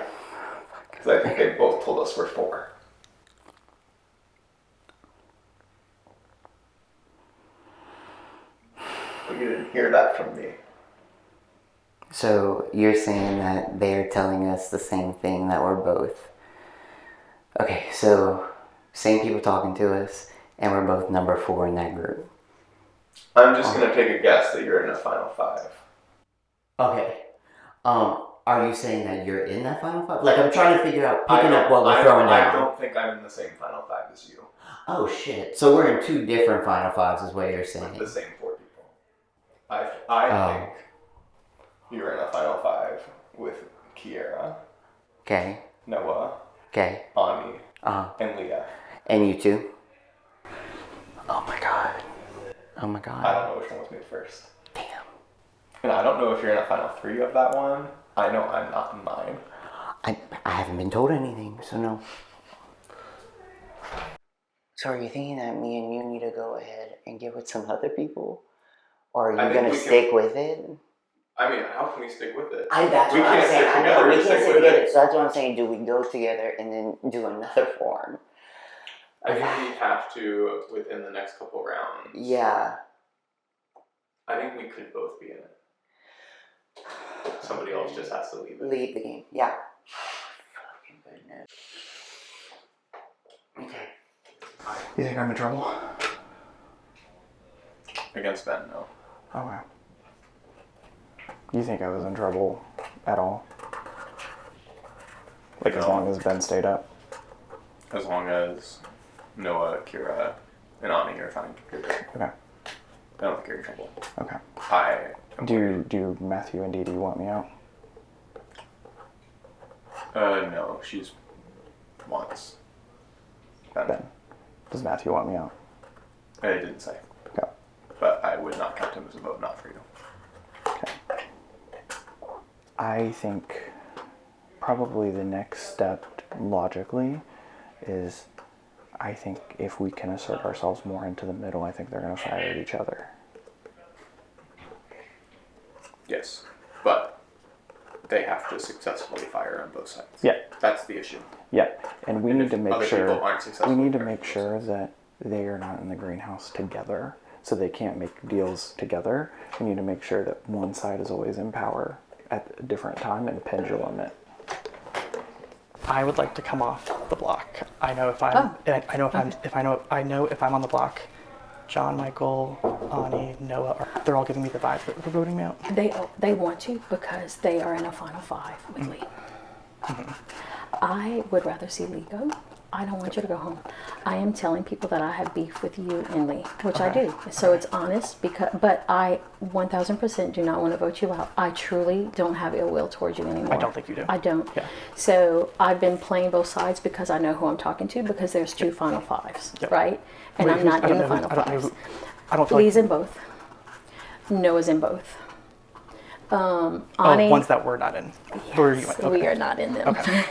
S6: Because I think they both told us we're 4. But you didn't hear that from me.
S9: So you're saying that they're telling us the same thing, that we're both. Okay, so same people talking to us, and we're both number 4 in that group.
S6: I'm just going to take a guess that you're in a final 5.
S9: Okay. Are you saying that you're in that final 5? Like, I'm trying to figure out, picking up what we're throwing down.
S6: I don't think I'm in the same final 5 as you.
S9: Oh, shit. So we're in 2 different final 5s is what you're saying.
S6: The same 4 people. I think you're in a final 5 with Kiera.
S9: Okay.
S6: Noah.
S9: Okay.
S6: Ani. And Leah.
S9: And you two? Oh my god. Oh my god.
S6: I don't know which one was made first. Damn. And I don't know if you're in a final 3 of that one. I know I'm not in mine.
S9: I haven't been told anything, so no. So are you thinking that me and you need to go ahead and get with some other people? Or are you going to stick with it?
S6: I mean, how can we stick with it?
S9: That's
S6: we
S9: what I'm
S6: can't
S9: saying.
S6: stick
S9: I know,
S6: together
S9: we
S6: to
S9: can't
S6: stick
S9: sit
S6: with
S9: together.
S6: it.
S9: So that's what I'm saying. Do we go together and then do another form?
S6: I think we have to within the next couple rounds.
S9: Yeah.
S6: I think we could both be in it. Somebody else just has to leave it.
S9: Leave the game. Yeah. Fucking goodness. Okay.
S11: You think I'm in trouble?
S6: Against Ben, no.
S8: Okay. You think I was in trouble at all? Like as long as Ben stayed up?
S6: As long as Noah, Kira, and Ani are fine.
S8: Okay.
S6: I don't think you're in trouble.
S8: Okay. Do Matthew and Dee Dee want me out?
S6: No, she's once.
S8: Ben. Does Matthew want me out?
S6: I didn't say.
S8: Okay.
S6: But I would not count him as a vote not for you.
S8: Okay. I think probably the next step logically is I think if we can assert ourselves more into the middle, I think they're going to fire at each other.
S6: Yes. But they have to successfully fire on both sides.
S8: Yeah.
S6: That's the issue.
S8: Yeah, and we
S6: And
S8: need
S6: if
S8: to make
S6: other
S8: sure
S6: people aren't successful,
S8: we need to
S6: they're
S8: make sure that they are not in the greenhouse together, so they can't make deals together. We need to make sure that one side is always in power at a different time and pendulum it.
S11: I would like to come off the block. I know if I'm I know if I'm on the block, John, Michael, Ani, Noah, they're all giving me the vibe that they're voting me out.
S4: They want to because they are in a final five with Lee. I would rather see Lee go. I don't want you to go home. I am telling people that I have beef with you and Lee, which I do. So it's honest, but I 1000% do not want to vote you out. I truly don't have ill will towards you anymore.
S11: I don't think you do.
S4: I don't.
S11: Yeah.
S4: So I've been playing both sides because I know who I'm talking to because there's two final fives, right? And I'm not in the final fives.
S11: I don't feel
S4: Lee's
S11: like
S4: in both. Noah's in both. Ani,
S11: ones that we're not in.
S4: Yes, we are not in them.
S11: Okay.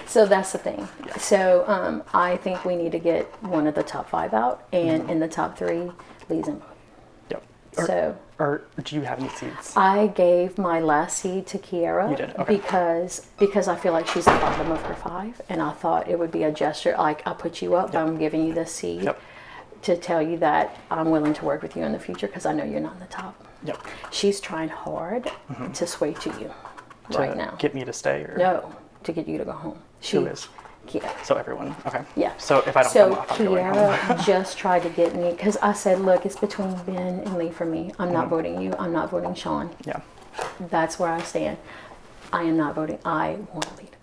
S4: So that's the thing. So I think we need to get one of the top five out, and in the top three, Lee's in both.
S11: Yep. Or do you have any seeds?
S4: I gave my last seed to Kiara.
S11: You did? Okay.
S4: Because I feel like she's the bottom of her five, and I thought it would be a gesture, like I put you up, I'm giving you this seed to tell you that I'm willing to work with you in the future because I know you're not in the top.
S11: Yep.
S4: She's trying hard to sway to you right now.
S11: Get me to stay? Or?
S4: No, to get you to go home.
S11: Who is?
S4: Kiara.
S11: So everyone, okay.
S4: Yeah.
S11: So if I don't come off, I'm going home.
S4: Kiara just tried to get me, because I said, look, it's between Ben and Lee for me. I'm not voting you. I'm not voting Sean.
S11: Yeah.
S4: That's where I stand. I am not voting. I want to lead.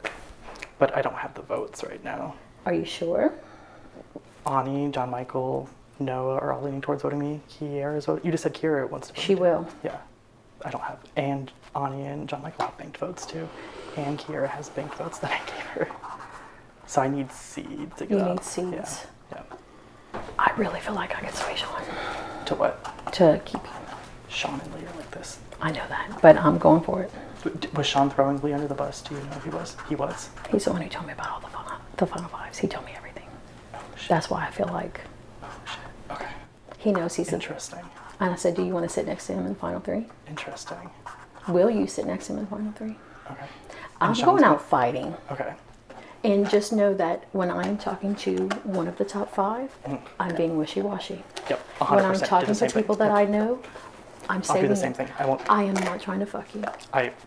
S11: But I don't have the votes right now.
S4: Are you sure?
S11: Ani, John Michael, Noah are all leaning towards voting me. Kiara's voting. You just said Kiara wants to vote.
S4: She will.
S11: Yeah. I don't have. And Ani and John Michael have banked votes too. And Kiara has banked votes that I gave her. So I need seeds to get
S4: You
S11: up.
S4: need seeds.
S11: Yeah.
S4: I really feel like I could sway Sean.
S11: To what?
S4: To keep you.
S11: Sean and Lee are like this.
S4: I know that, but I'm going for it.
S11: Was Sean throwing Lee under the bus? Do you know if he was? He was.
S4: He's the one who told me about all the final fives. He told me everything. That's why I feel like.
S11: Oh shit. Okay.
S4: He knows he's
S11: interesting.
S4: And I said, do you want to sit next to him in the final three?
S11: Interesting.
S4: Will you sit next to him in the final three?
S11: Okay.
S4: I'm going out fighting.
S11: Okay.
S4: And just know that when I'm talking to one of the top five, I'm being wishy-washy.
S11: Yep, 100%.
S4: When I'm talking to people that I know, I'm saying
S11: I'll do the same thing.
S4: I am not trying to fuck you.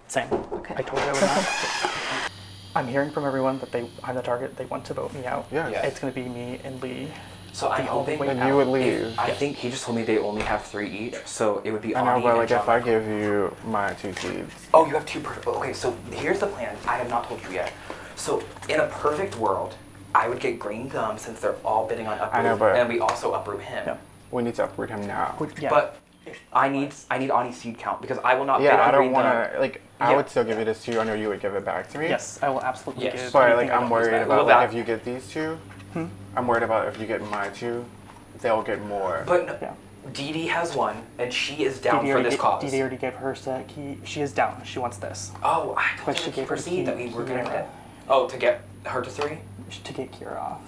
S11: Same.
S4: Okay.
S11: I told you I would not. I'm hearing from everyone that I'm the target. They want to vote me out.
S8: Yeah.
S11: It's going to be me and Lee.
S3: So I'm hoping
S8: Then you would leave.
S3: I think he just told me they only have 3 each, so it would be.
S8: I know,
S3: Ani
S8: but
S3: and
S8: like
S3: John
S8: if I
S3: Michael.
S8: give you my 2 seeds.
S3: Oh, you have 2 perfect. Okay, so here's the plan. I have not told you yet. So in a perfect world, I would get Green Thumb since they're all bidding on uproot,
S8: I know, but
S3: and we also uproot him.
S11: Yeah.
S8: We need to uproot him now.
S3: But I need Ani's seed count because I will not bid
S8: Yeah,
S3: on
S8: I don't
S3: Green
S8: want
S3: Thumb.
S8: to, like, I would still give you this to you. I know you would give it back to me.
S11: Yes, I will absolutely
S3: Yes.
S11: give.
S8: But, like,
S11: anything I
S8: I'm
S11: don't
S8: worried
S11: use back.
S8: about,
S3: Well,
S8: like, if you get these 2, I'm worried about if you get my 2, they'll get more.
S3: But no,
S11: Yeah.
S3: Dee Dee has 1, and she is down for this cause.
S11: Dee Dee already gave her set. She is down. She wants this.
S3: Oh, I
S11: But
S3: thought
S11: she
S3: she
S11: gave her
S3: proceed that we were gonna
S11: Kiara.
S3: get. Oh, to get her to 3.
S11: To get Kiara off.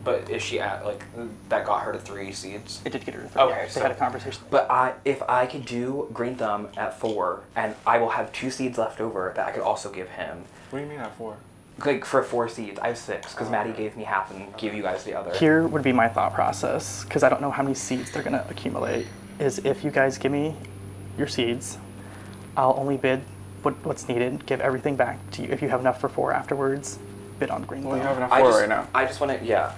S3: But is she at like that got her to 3 seeds?
S11: It did get her to 3.
S3: Okay,
S11: They had a conversation.
S3: But if I could do Green Thumb at 4, and I will have 2 seeds left over that I could also give him.
S8: What do you mean at 4?
S3: Like for 4 seeds, I have 6 because Maddie gave me half and gave you guys the other.
S11: Here would be my thought process, because I don't know how many seeds they're going to accumulate, is if you guys give me your seeds, I'll only bid what's needed, give everything back to you. If you have enough for 4 afterwards, bid on green.
S8: Well, you have enough
S3: I
S8: for
S3: just,
S8: right now.
S3: I just want to, yeah.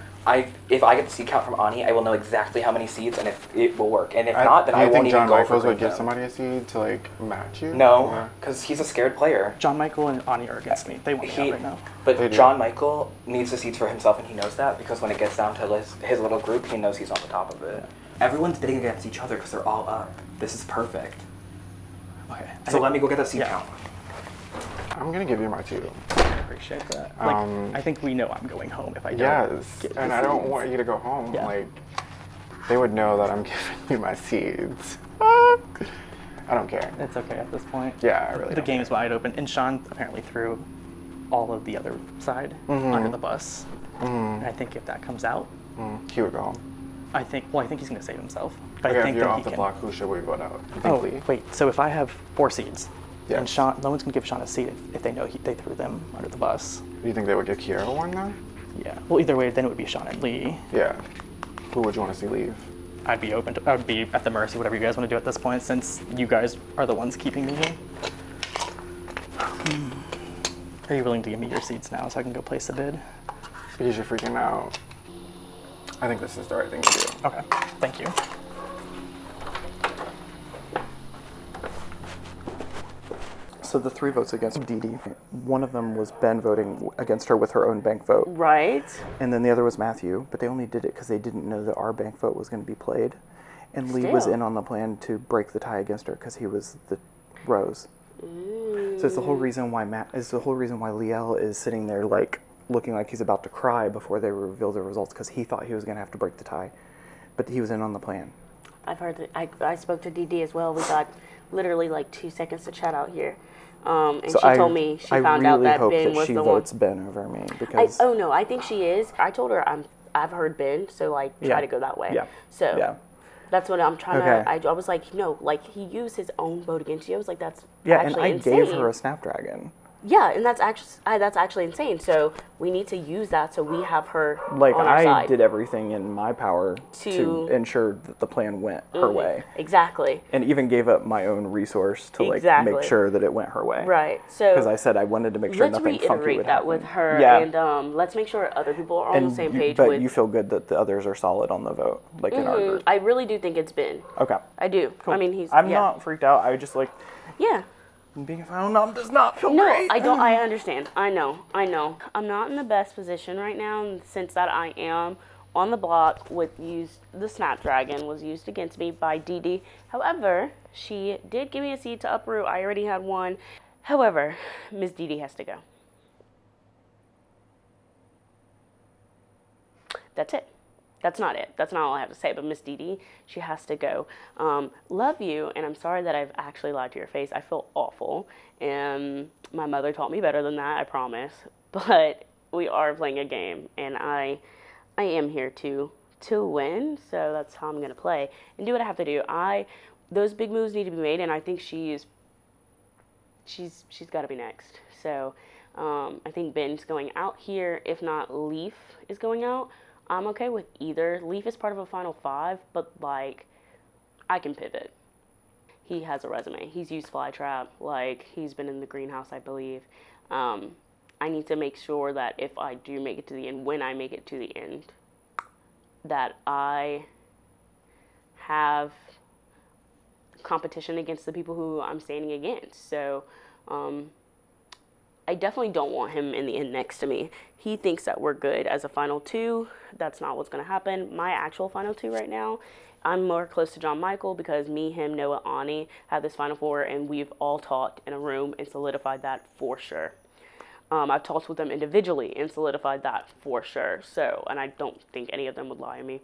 S3: If I get the seed count from Ani, I will know exactly how many seeds and if it will work. And if not, then I won't
S8: think
S3: even
S8: John
S3: go
S8: Michaels
S3: for
S8: would
S3: green
S8: give
S3: zone.
S8: somebody a seed to like match you?
S3: No, because he's a scared player.
S11: John Michael and Ani are against me. They want me out right now.
S3: But
S8: They do.
S3: John Michael needs the seeds for himself, and he knows that because when it gets down to his little group, he knows he's on the top of it. Everyone's bidding against each other because they're all up. This is perfect.
S11: Okay.
S3: So let me go get that seed
S11: Yeah.
S3: count.
S8: I'm gonna give you my 2.
S11: I appreciate that. Like, I think we know I'm going home if I don't.
S8: Yes,
S11: get
S8: and
S11: the
S8: I don't
S11: seeds.
S8: want you to go home.
S11: Yeah.
S8: Like, they would know that I'm giving you my seeds. I don't care.
S11: It's okay at this point.
S8: Yeah, I really
S11: The
S8: don't
S11: game is wide open, and Sean apparently threw all of the other side under the bus. And I think if that comes out,
S8: He would go home.
S11: I think he's going to save himself. But
S8: Okay,
S11: I think
S8: if you're
S11: that
S8: off
S11: he
S8: the
S11: can.
S8: block, who should we vote out? You think
S11: Oh,
S8: Lee?
S11: wait. So if I have 4 seeds,
S8: Yes.
S11: and Sean, no one's going to give Sean a seed if they know they threw them under the bus.
S8: Do you think they would give Kiera one though?
S11: Yeah. Well, either way, then it would be Sean and Lee.
S8: Yeah. Who would you want to see leave?
S11: I would be at the mercy, whatever you guys want to do at this point, since you guys are the ones keeping me here. Are you willing to give me your seeds now so I can go place a bid?
S8: Because you're freaking out. I think this is the right thing to do.
S11: Okay. Thank you. So the 3 votes against Dee Dee, one of them was Ben voting against her with her own bank vote.
S7: Right.
S11: And then the other was Matthew, but they only did it because they didn't know that our bank vote was going to be played. And Lee was
S7: Still.
S11: in on the plan to break the tie against her because he was the Rose. So it's the whole reason why Liel is sitting there like looking like he's about to cry before they reveal the results because he thought he was going to have to break the tie, but he was in on the plan.
S7: I've heard that. I spoke to DD as well. We got literally like 2 seconds to chat out here. And
S11: So
S7: she told me she found out that Ben was
S11: she
S7: the one.
S11: votes Ben over me because
S7: Oh no, I think she is. I told her I've heard Ben, so like try
S11: Yeah.
S7: to go that way.
S11: Yeah.
S7: So
S11: Yeah.
S7: that's what I'm trying
S11: Okay.
S7: to. I was like, no, like he used his own vote against you. I was like, that's
S11: yeah, and
S7: actually
S11: I
S7: insane.
S11: gave her a Snapdragon.
S7: Yeah, and that's actually insane. So we need to use that so we have her
S11: Like
S7: on our
S11: I
S7: side.
S11: did everything in my power to ensure that the plan went her way,
S7: Exactly.
S11: and even gave up my own resource to like
S7: Exactly.
S11: make sure that it went her way.
S7: Right. So
S11: Because I said I wanted to make sure
S7: let's
S11: nothing funky
S7: reiterate
S11: would
S7: that
S11: happen.
S7: with her,
S11: Yeah.
S7: and let's make sure other people are on the same page.
S11: But
S7: with
S11: you feel good that the others are solid on the vote, like in our group.
S7: I really do think it's Ben.
S11: Okay.
S7: I do.
S11: Cool.
S7: I mean, he's.
S11: I'm
S7: yeah.
S11: not freaked out. I just like
S7: Yeah.
S11: being a final nom does not feel
S7: No,
S11: great.
S7: I don't. I understand. I know. I'm not in the best position right now, in the sense that I am on the block with the Snapdragon was used against me by Dee Dee. However, she did give me a seed to uproot. I already had one. However, Miss Dee Dee has to go. That's it. That's not it. That's not all I have to say. But Miss Dee Dee, she has to go. Love you, and I'm sorry that I've actually lied to your face. I feel awful, and my mother taught me better than that, I promise. But we are playing a game, and I am here to win. So that's how I'm gonna play and do what I have to do. Those big moves need to be made, and I think she's got to be next. So I think Ben's going out here. If not, Leaf is going out. I'm okay with either. Leaf is part of a Final 5, but like, I can pivot. He has a resume. He's used Flytrap. Like, he's been in the greenhouse, I believe. I need to make sure that if I do make it to the end, when I make it to the end, that I have competition against the people who I'm standing against. So, I definitely don't want him in the end next to me. He thinks that we're good as a Final 2. That's not what's going to happen. My actual Final 2 right now, I'm more close to John Michael because me, him, Noah, Ani have this Final 4, and we've all talked in a room and solidified that for sure. I've talked with them individually and solidified that for sure. So, and I don't think any of them would lie to me.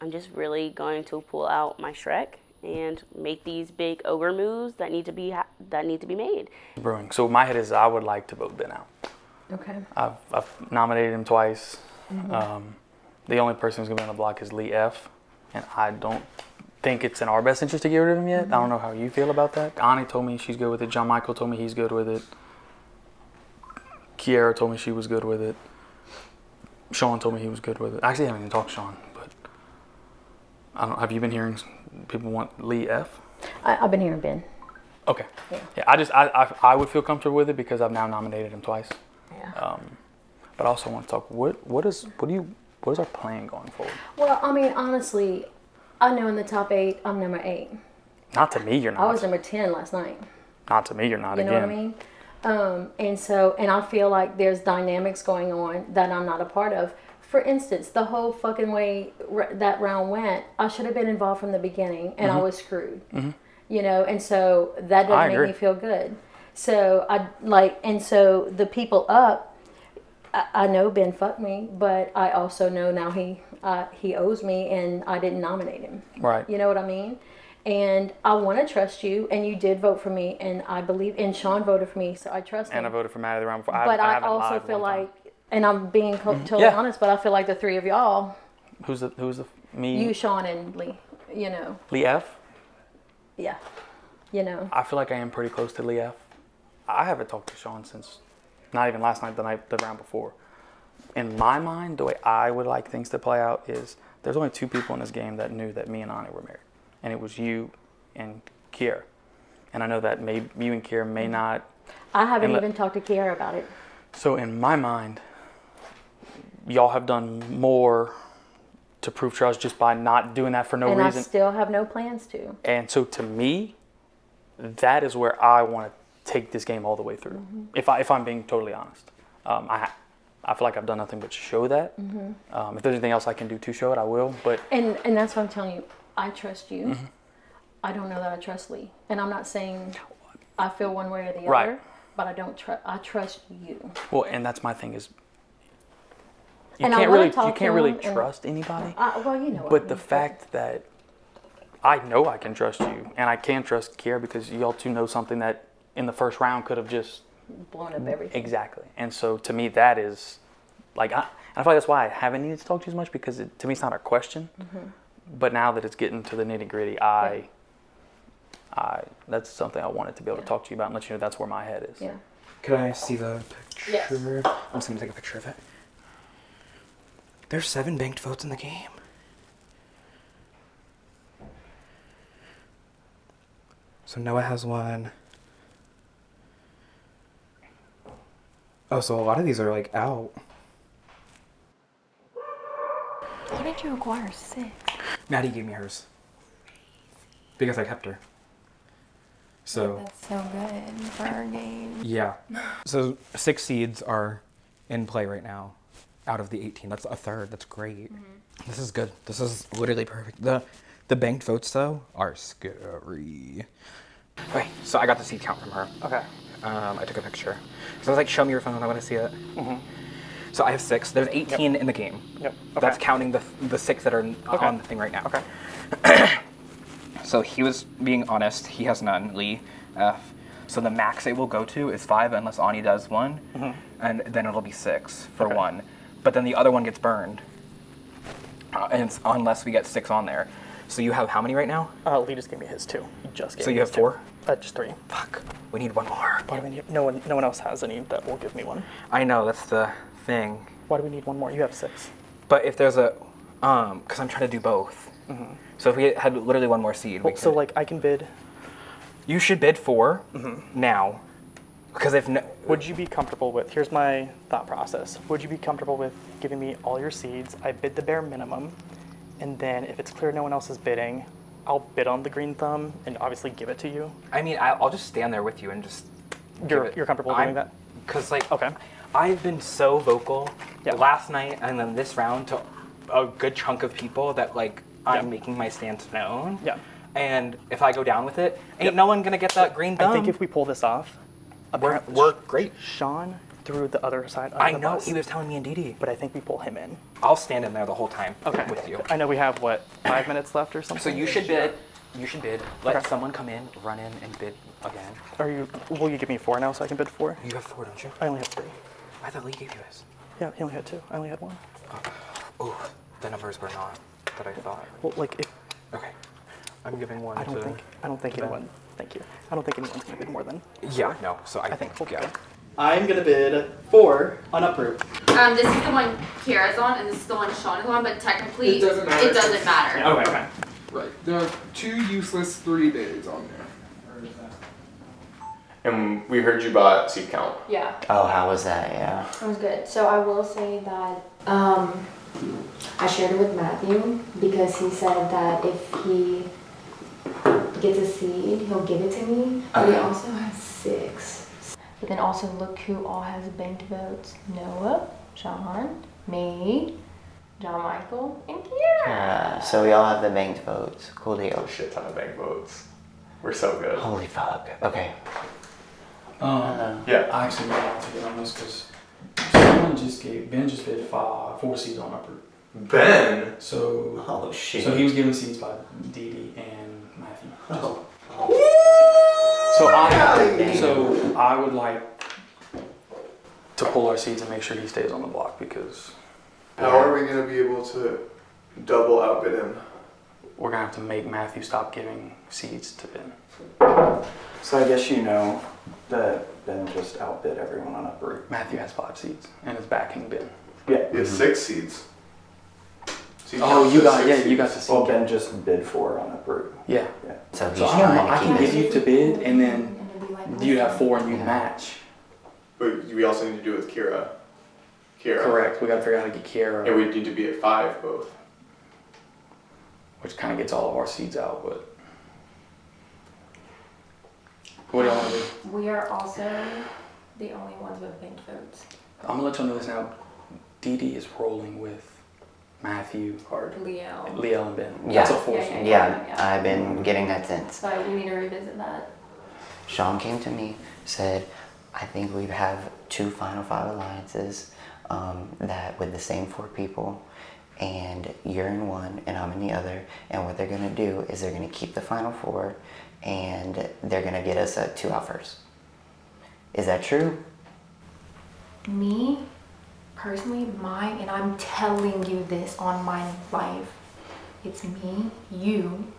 S7: I'm just really going to pull out my Shrek and make these big ogre moves that need to be made.
S2: Brewing. So my head is I would like to vote Ben out.
S4: Okay.
S2: I've nominated him twice. The only person who's going to be on the block is Lee F. And I don't think it's in our best interest to get rid of him yet. I don't know how you feel about that. Ani told me she's good with it. John Michael told me he's good with it. Kiera told me she was good with it. Sean told me he was good with it. I actually haven't even talked to Sean, but I don't. Have you been hearing people want Lee F?
S4: I've been hearing Ben.
S2: Okay.
S4: Yeah.
S2: Yeah. I would feel comfortable with it because I've now nominated him twice.
S4: Yeah.
S2: But I also want to talk. What is our plan going forward?
S4: Well, I mean, honestly, I know in the top 8, I'm number 8.
S2: Not to me, you're not.
S4: I was number 10 last night.
S2: Not to me, you're not.
S4: You know what I mean? And I feel like there's dynamics going on that I'm not a part of. For instance, the whole fucking way that round went, I should have been involved from the beginning, and I was screwed. You know, and so that doesn't make me feel good. So so the people up, I know Ben fucked me, but I also know now he owes me, and I didn't nominate him.
S2: Right.
S4: You know what I mean? And I want to trust you, and you did vote for me, and I believe, and Sean voted for me, so I trust him.
S2: And I voted for Maddie the round before.
S4: But I also feel like, and I'm being totally honest, but I feel like the three of y'all.
S2: Who's me?
S4: You, Sean, and Lee. You know.
S2: Lee F.
S4: Yeah. You know.
S2: I feel like I am pretty close to Lee F. I haven't talked to Sean since, not even last night, the round before. In my mind, the way I would like things to play out is there's only 2 people in this game that knew that me and Ani were married. And it was you and Kiera. And I know that you and Kiera may not.
S4: I haven't even talked to Kiera about it.
S2: So in my mind, y'all have done more to prove trust just by not doing that for no reason.
S4: And I still have no plans to.
S2: And so to me, that is where I want to take this game all the way through. If I'm being totally honest. I feel like I've done nothing but show that. If there's anything else I can do to show it, I will. But
S4: and that's what I'm telling you. I trust you. I don't know that I trust Lee. And I'm not saying I feel one way or the other, but I trust you.
S2: Well, and that's my thing is you
S4: And
S2: can't really trust anybody.
S4: Well, you know.
S2: But the fact that I know I can trust you, and I can trust Kiera because y'all two know something that in the first round could have just
S4: blown up everything.
S2: Exactly. And so to me, that is like, I feel like that's why I haven't needed to talk to you as much because to me, it's not a question. But now that it's getting to the nitty gritty, that's something I wanted to be able to talk to you about and let you know that's where my head is.
S4: Yeah.
S3: Could I see the picture?
S4: Yes.
S3: I'm just gonna take a picture of it. There's 7 banked votes in the game. So Noah has 1. Oh, so a lot of these are like out.
S10: How did you acquire 6?
S3: Maddie gave me hers. Because I kept her. So
S10: That's so good for our game.
S3: yeah. So 6 seeds are in play right now out of the 18. That's a third. That's great. This is good. This is literally perfect. The banked votes though are scary. Okay, so I got the seed count from her.
S11: Okay.
S3: I took a picture. So I was like, show me your phone, I want to see it. So I have 6. There's 18 in the game.
S11: Yep. Okay.
S3: That's counting the 6 that are on the thing right now.
S11: Okay.
S3: So he was being honest. He has none. Lee, F. So the max it will go to is 5 unless Ani does 1. And then it'll be 6 for 1. But then the other one gets burned. And it's unless we get 6 on there. So you have how many right now?
S11: Lee just gave me his 2. He just gave
S3: So
S11: me
S3: you have
S11: his
S3: 4?
S11: Just 3.
S3: Fuck. We need 1 more.
S11: Why do we need? No one else has any that will give me 1.
S3: I know, that's the thing.
S11: Why do we need 1 more? You have 6.
S3: But if there's a, because I'm trying to do both. So if we had literally 1 more seed, we could.
S11: So like I can bid.
S3: You should bid 4 now, because if no,
S11: Would you be comfortable with? Here's my thought process. Would you be comfortable with giving me all your seeds? I bid the bare minimum, and then if it's clear no one else is bidding, I'll bid on the green thumb and obviously give it to you.
S3: I mean, I'll just stand there with you and just.
S11: You're comfortable doing that?
S3: Because like,
S11: Okay.
S3: I've been so vocal
S11: Yeah.
S3: last night and then this round to a good chunk of people that like I'm making my stance known.
S11: Yeah.
S3: And if I go down with it, ain't no one gonna get that green thumb.
S11: I think if we pull this off,
S3: we're great.
S11: Sean threw the other side under
S3: I
S11: the
S3: know,
S11: bus,
S3: he was telling me and Didi.
S11: but I think we pull him in.
S3: I'll stand in there the whole time with you.
S11: I know we have, 5 minutes left or something?
S3: So you should bid. You should bid. Let
S11: Okay.
S3: someone come in, run in, and bid again.
S11: Will you give me 4 now so I can bid 4?
S3: You have 4, don't you?
S11: I only have 3.
S3: I thought Lee gave you his.
S11: Yeah, he only had 2. I only had 1.
S3: Oh, the numbers were not that I thought.
S11: Well, like if
S3: Okay, I'm giving 1
S11: I don't think
S3: to Ben.
S11: anyone. Thank you. I don't think anyone's gonna bid more than.
S3: Yeah, no. So I
S11: think
S3: think
S11: we'll
S3: yeah.
S11: go. I'm gonna bid 4 on uproot.
S5: This is the one Kiara's on, and this is the one Sean is on, but technically
S1: It doesn't matter.
S5: It doesn't matter.
S11: Okay.
S1: Right. There are 2 useless 3 days on there.
S6: And we heard you bought seat count.
S10: Yeah,
S9: Oh, how was that? Yeah.
S10: it was good. So I will say that I shared it with Matthew because he said that if he gets a seed, he'll give it to me. But he also has 6. But then also look who all has banked votes. Noah, Sean, me, John Michael, and Kiera.
S9: So we all have the banked votes. Cool deal.
S6: A shit ton of bank votes. We're so good.
S9: Holy fuck. Okay.
S6: Yeah.
S2: I actually might want to get on this because Ben just bid 4 seats on uproot.
S6: Ben.
S2: So
S9: Oh shit.
S2: so he was given seats by Dee Dee and Matthew.
S9: Oh.
S2: So I would like to pull our seats and make sure he stays on the block because
S6: How are we gonna be able to double outbid him?
S2: we're gonna have to make Matthew stop giving seats to Ben.
S12: So I guess you know that Ben just outbid everyone on uproot.
S2: Matthew has 5 seats and is backing Ben.
S12: Yeah.
S6: He has 6 seats. Seat
S2: Oh,
S6: count
S2: you
S6: says
S2: got
S6: 6
S2: yeah,
S6: seats.
S2: you got the seat.
S12: Well, Ben just bid 4 on uproot.
S2: Yeah.
S9: So he's
S2: So I don't know. I
S9: trying
S2: can
S9: to
S2: give
S9: keep
S2: you to bid and then you'd have 4 and you'd
S9: Yeah.
S2: match.
S6: But we also need to do it with Kiera.
S2: Correct. We gotta figure out how to get Kiera,
S6: And we need to be at 5 both.
S2: which kind of gets all of our seeds out. But what do y'all want to do?
S10: We are also the only ones with banked votes.
S2: I'm gonna let y'all know this now. Dee Dee is rolling with Matthew,
S10: Leo.
S2: Leo, and Ben.
S9: Yeah.
S2: That's a force.
S10: Yeah.
S9: Yeah, I've been getting that since.
S10: So we need to revisit that.
S9: Sean came to me, said, I think we have 2 Final 5 alliances that with the same 4 people, and you're in one and I'm in the other, and what they're gonna do is they're gonna keep the Final 4 and they're gonna get us 2 offers. Is that true?
S10: Me, personally, and I'm telling you this on my life, it's me, you,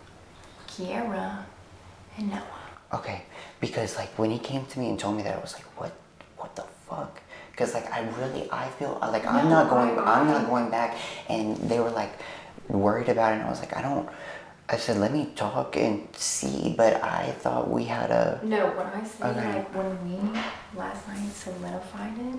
S10: Kiera, and Noah.
S9: Okay, because like when he came to me and told me that, I was like, what the fuck? Because like I feel like I'm not going back, and they were like worried about it, and I was like, I said, let me talk and see, but I thought we had a.
S10: No, when I say
S9: Okay.
S10: like when we last night solidified it,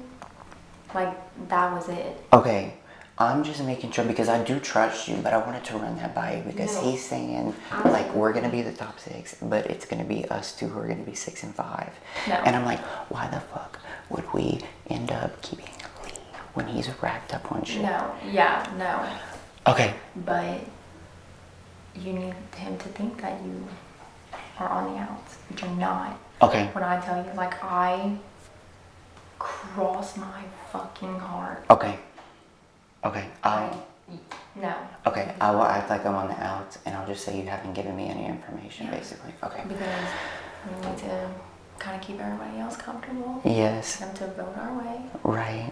S10: like that was it.
S9: Okay, I'm just making sure because I do trust you, but I wanted to run that by you because
S10: No.
S9: he's saying like we're gonna be the top 6, but it's gonna be us 2 who are gonna be 6 and 5.
S10: No.
S9: And I'm like, why the fuck would we end up keeping Lee when he's racked up on shit?
S10: No,
S9: Okay.
S10: but you need him to think that you are on the outs, but you're not.
S9: Okay.
S10: When I tell you, like I cross my fucking heart.
S9: Okay. No.
S10: No.
S9: Okay, I will act like I'm on the outs, and I'll just say you haven't given me any information,
S10: Yeah.
S9: basically. Okay.
S10: Because we need to kind of keep everybody else comfortable.
S9: Yes.
S10: Them to vote our way.
S9: Right.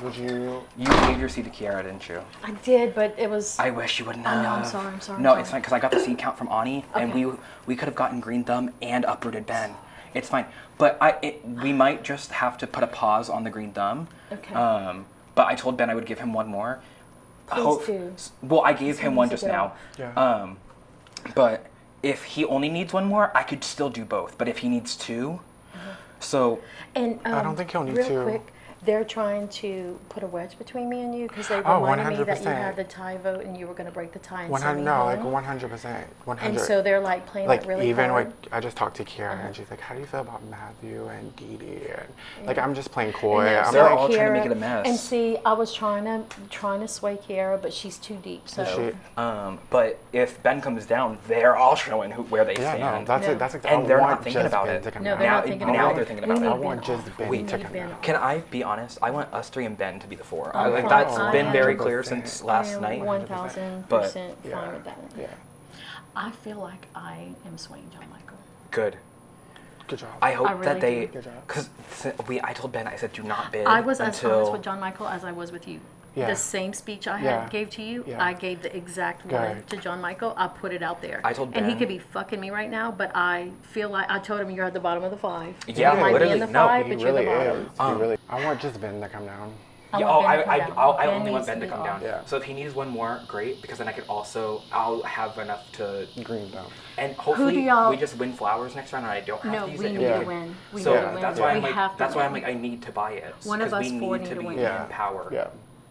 S8: Would you?
S3: You gave your seat to Kiara, didn't you?
S4: I did, but it was.
S3: I wish you wouldn't
S4: I
S3: have.
S4: know, I'm sorry, I'm sorry.
S3: No,
S4: I'm
S3: it's
S4: sorry.
S3: fine because I got the seat count from Ani, and
S4: Okay.
S3: we could have gotten Green Thumb and uprooted Ben. It's fine, but we might just have to put a pause on the Green Thumb.
S4: Okay.
S3: But I told Ben I would give him one more.
S4: Please do.
S3: Well, I gave
S4: He
S3: him one
S4: needs
S3: just
S4: to go.
S3: now.
S8: Yeah.
S3: But if he only needs one more, I could still do both. But if he needs 2, so
S4: And
S8: I don't think he'll need
S4: real
S8: to.
S4: quick, they're trying to put a wedge between me and you because they
S8: Oh,
S4: reminded me that you
S8: 100%.
S4: had the tie vote and you were going to break the tie and
S8: 100.
S4: send me
S8: No, like
S4: home.
S8: 100%. 100.
S4: And so they're like playing
S8: like
S4: it really
S8: even
S4: hard.
S8: like I just talked to Kiara and she's like, how do you feel about Matthew and Dee Dee? And like I'm just playing coy.
S4: And
S8: I'm
S3: They're
S8: like,
S3: all trying to make
S4: Kiara-
S3: it a mess.
S4: And see, I was trying to sway Kiara, but she's too deep. So
S8: she-
S3: but if Ben comes down, they're all showing where they
S8: yeah,
S3: stand.
S8: no, that's
S4: No.
S8: it. That's exactly.
S3: And they're not thinking about it.
S4: no, they're
S3: Now-
S4: not thinking
S3: now
S4: about
S3: they're
S4: it.
S3: thinking
S4: We
S3: about it.
S4: need
S8: I
S4: Ben
S8: want just
S4: off.
S8: Ben
S4: We
S8: to
S4: need
S8: come
S4: Ben
S8: down.
S4: off.
S3: Can I be honest? I want us 3 and Ben to be the 4.
S4: I'm
S3: Like
S4: fine.
S3: that's
S4: I
S3: been very
S8: 100%.
S3: clear since last night.
S4: 1,000%
S3: But-
S4: fine
S8: Yeah.
S4: with that.
S8: Yeah.
S4: I feel like I am swaying John Michael.
S3: Good.
S8: Good job.
S3: I hope
S4: I really
S3: that they,
S4: do.
S8: Good job.
S3: because I told Ben, I said, do not bid
S4: I was as
S3: until.
S4: honest with John Michael as I was with you.
S8: Yeah.
S4: The same speech I
S8: Yeah.
S4: gave to you,
S8: Yeah.
S4: I gave the exact
S8: Good.
S4: word to John Michael. I put it out there.
S3: I told
S4: And he
S3: Ben-
S4: could be fucking me right now, but I feel like I told him you're at the bottom of the 5.
S3: Yeah,
S4: you might
S3: literally.
S4: be in the
S3: No,
S4: 5,
S8: He
S4: but you're
S8: really
S4: the bottom.
S8: is. He really. I want just Ben to come down.
S4: I
S3: Yeah,
S4: want
S3: oh,
S4: Ben to come down.
S3: I
S4: Ben
S3: only want
S4: needs
S3: Ben to
S4: be
S3: come
S4: off.
S3: down.
S8: Yeah.
S3: So if he needs one more, great, because then I'll have enough to,
S8: Green down.
S3: and hopefully
S4: y'all-
S3: we just win flowers next round and I don't have
S4: No,
S3: to use
S4: we
S3: it.
S4: need to win. We
S3: So
S4: need to win.
S3: that's why
S4: we
S3: I'm like,
S4: have to
S3: that's why I'm
S4: win.
S3: like, I need to buy it.
S4: One of
S3: 'cause
S4: us
S3: we
S4: four
S3: need to
S4: need to
S3: be
S4: win.
S8: Yeah.
S3: in power.
S8: Yeah.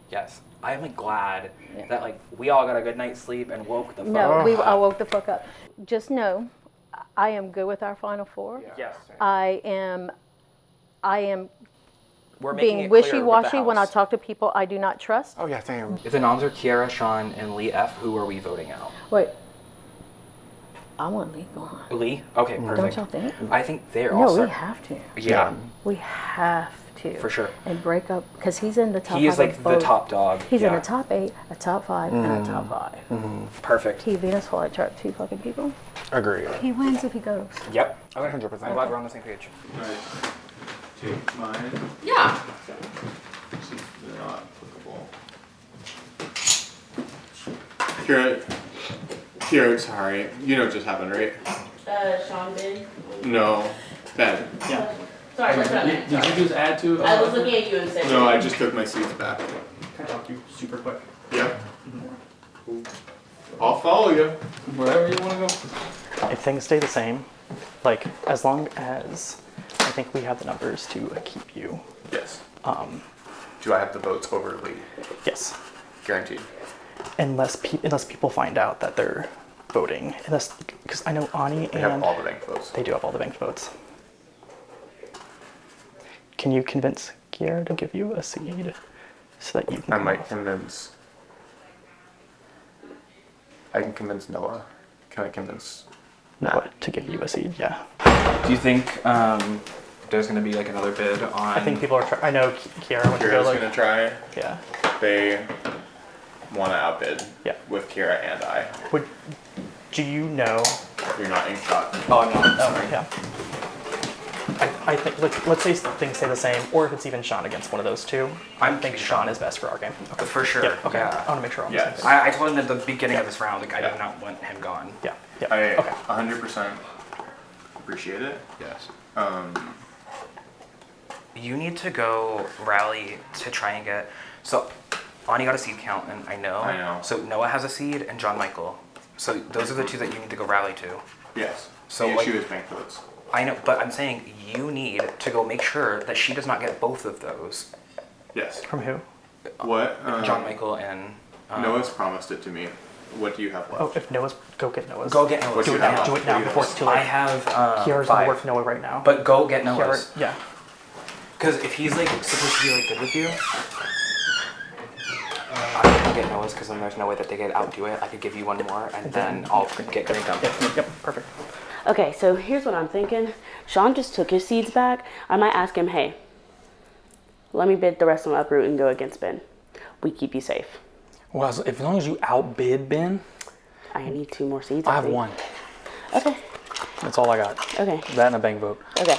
S3: Yes. I'm like glad that like we all got a good night's sleep and woke the fuck
S4: No,
S3: up.
S4: I woke the fuck up. Just know, I am good with our Final Four.
S3: Yes.
S4: I am
S3: We're making
S4: being
S3: it clear with the
S4: wishy-washy when I
S3: house.
S4: talk to people I do not trust.
S8: Oh yeah, same.
S3: If the noms are Kiara, Sean, and Lee F, who are we voting out?
S4: Wait, I want Lee gone.
S3: Lee? Okay,
S4: Don't
S3: perfect.
S4: y'all think?
S3: I think they're
S4: No,
S3: also.
S4: we have to.
S3: Yeah.
S4: We have to.
S3: For sure.
S4: And break up, because he's in the top
S3: He is
S4: five
S3: like
S4: of
S3: the
S4: both.
S3: top dog.
S4: He's in
S3: yeah.
S4: a top 8, a top 5, and a top 5.
S3: Perfect.
S4: He Venus flytrap 2 fucking people.
S8: Agree.
S4: He wins if he goes.
S3: Yep. Okay.
S8: 100%.
S3: I'm glad we're on the same page.
S6: Right. Take mine.
S5: Yeah.
S6: Since they're not applicable. Kira, sorry. You know what just happened, right?
S7: Sean did.
S6: No. Ben.
S7: Yeah. Sorry, that's what I meant.
S11: Did you just add to?
S7: I was looking at you and said.
S6: No, I just took my seats back.
S11: Can I talk to you super quick?
S6: Yep. Cool. I'll follow you.
S11: Wherever you want to go. If things stay the same, like as long as I think we have the numbers to keep you.
S6: Yes. Do I have the votes over Lee?
S11: Yes.
S6: Guaranteed.
S11: Unless people find out that they're voting, because I know Ani
S6: They have
S11: and
S6: all the bank votes.
S11: they do have all the banked votes. Can you convince Kiara to give you a seed so that you can?
S6: I might convince. I can convince Noah. Can I convince
S11: Noah to give you a seed? Yeah.
S3: Do you think there's gonna be like another bid on?
S11: I think people are. I know Kiara went to go
S6: Kira's
S11: like.
S6: gonna try.
S11: Yeah.
S6: They want to outbid.
S11: Yeah.
S6: With Kira and I.
S11: Do you know?
S6: You're not in shot.
S3: Oh, I'm not.
S11: Oh, yeah. I think, let's say things stay the same, or if it's even Sean against one of those two, I think Sean is best for our game. Okay.
S3: For sure.
S11: Yeah, okay.
S3: Yeah.
S11: I want to make sure I'm
S6: Yes.
S3: I told him at the beginning of this round, like I did not want him gone.
S11: Yeah. Yeah.
S6: I
S11: Okay.
S6: 100% appreciate it.
S3: Yes.
S6: Um,
S3: You need to go rally to try and get. So, Ani got a seed count, and I know.
S6: I know.
S3: So Noah has a seed, and John Michael. So those are the two that you need to go rally to.
S6: yes.
S3: So,
S6: the
S3: like-
S6: issue is bank votes.
S3: I know, but I'm saying you need to go make sure that she does not get both of those.
S6: Yes.
S11: From who?
S6: What?
S3: John Michael and.
S6: Noah's promised it to me. What do you have left?
S11: Oh, if Noah's, go get Noah's.
S3: Go get Noah's.
S6: What
S11: Do
S6: you
S11: it now.
S6: have?
S11: Do it
S6: What
S11: now
S6: do you
S11: before
S6: have?
S11: it's too late.
S3: I have
S11: Kiara's
S3: five.
S11: gonna work Noah right now.
S3: But go get Noah's.
S11: Yeah.
S3: Because if he's like supposed to be like good with you, I can get Noah's because then there's no way that they could outdo it. I could give you one more and then I'll get Green Gum.
S11: Yep. Perfect.
S7: Okay, so here's what I'm thinking. Sean just took his seeds back. I might ask him, hey, let me bid the rest of my uproot and go against Ben. We keep you safe.
S2: Well, as long as you outbid Ben,
S7: I need 2 more seeds.
S2: I have
S7: think.
S2: one.
S7: Okay.
S2: That's all I got.
S7: Okay.
S2: That and a bank vote.
S7: Okay.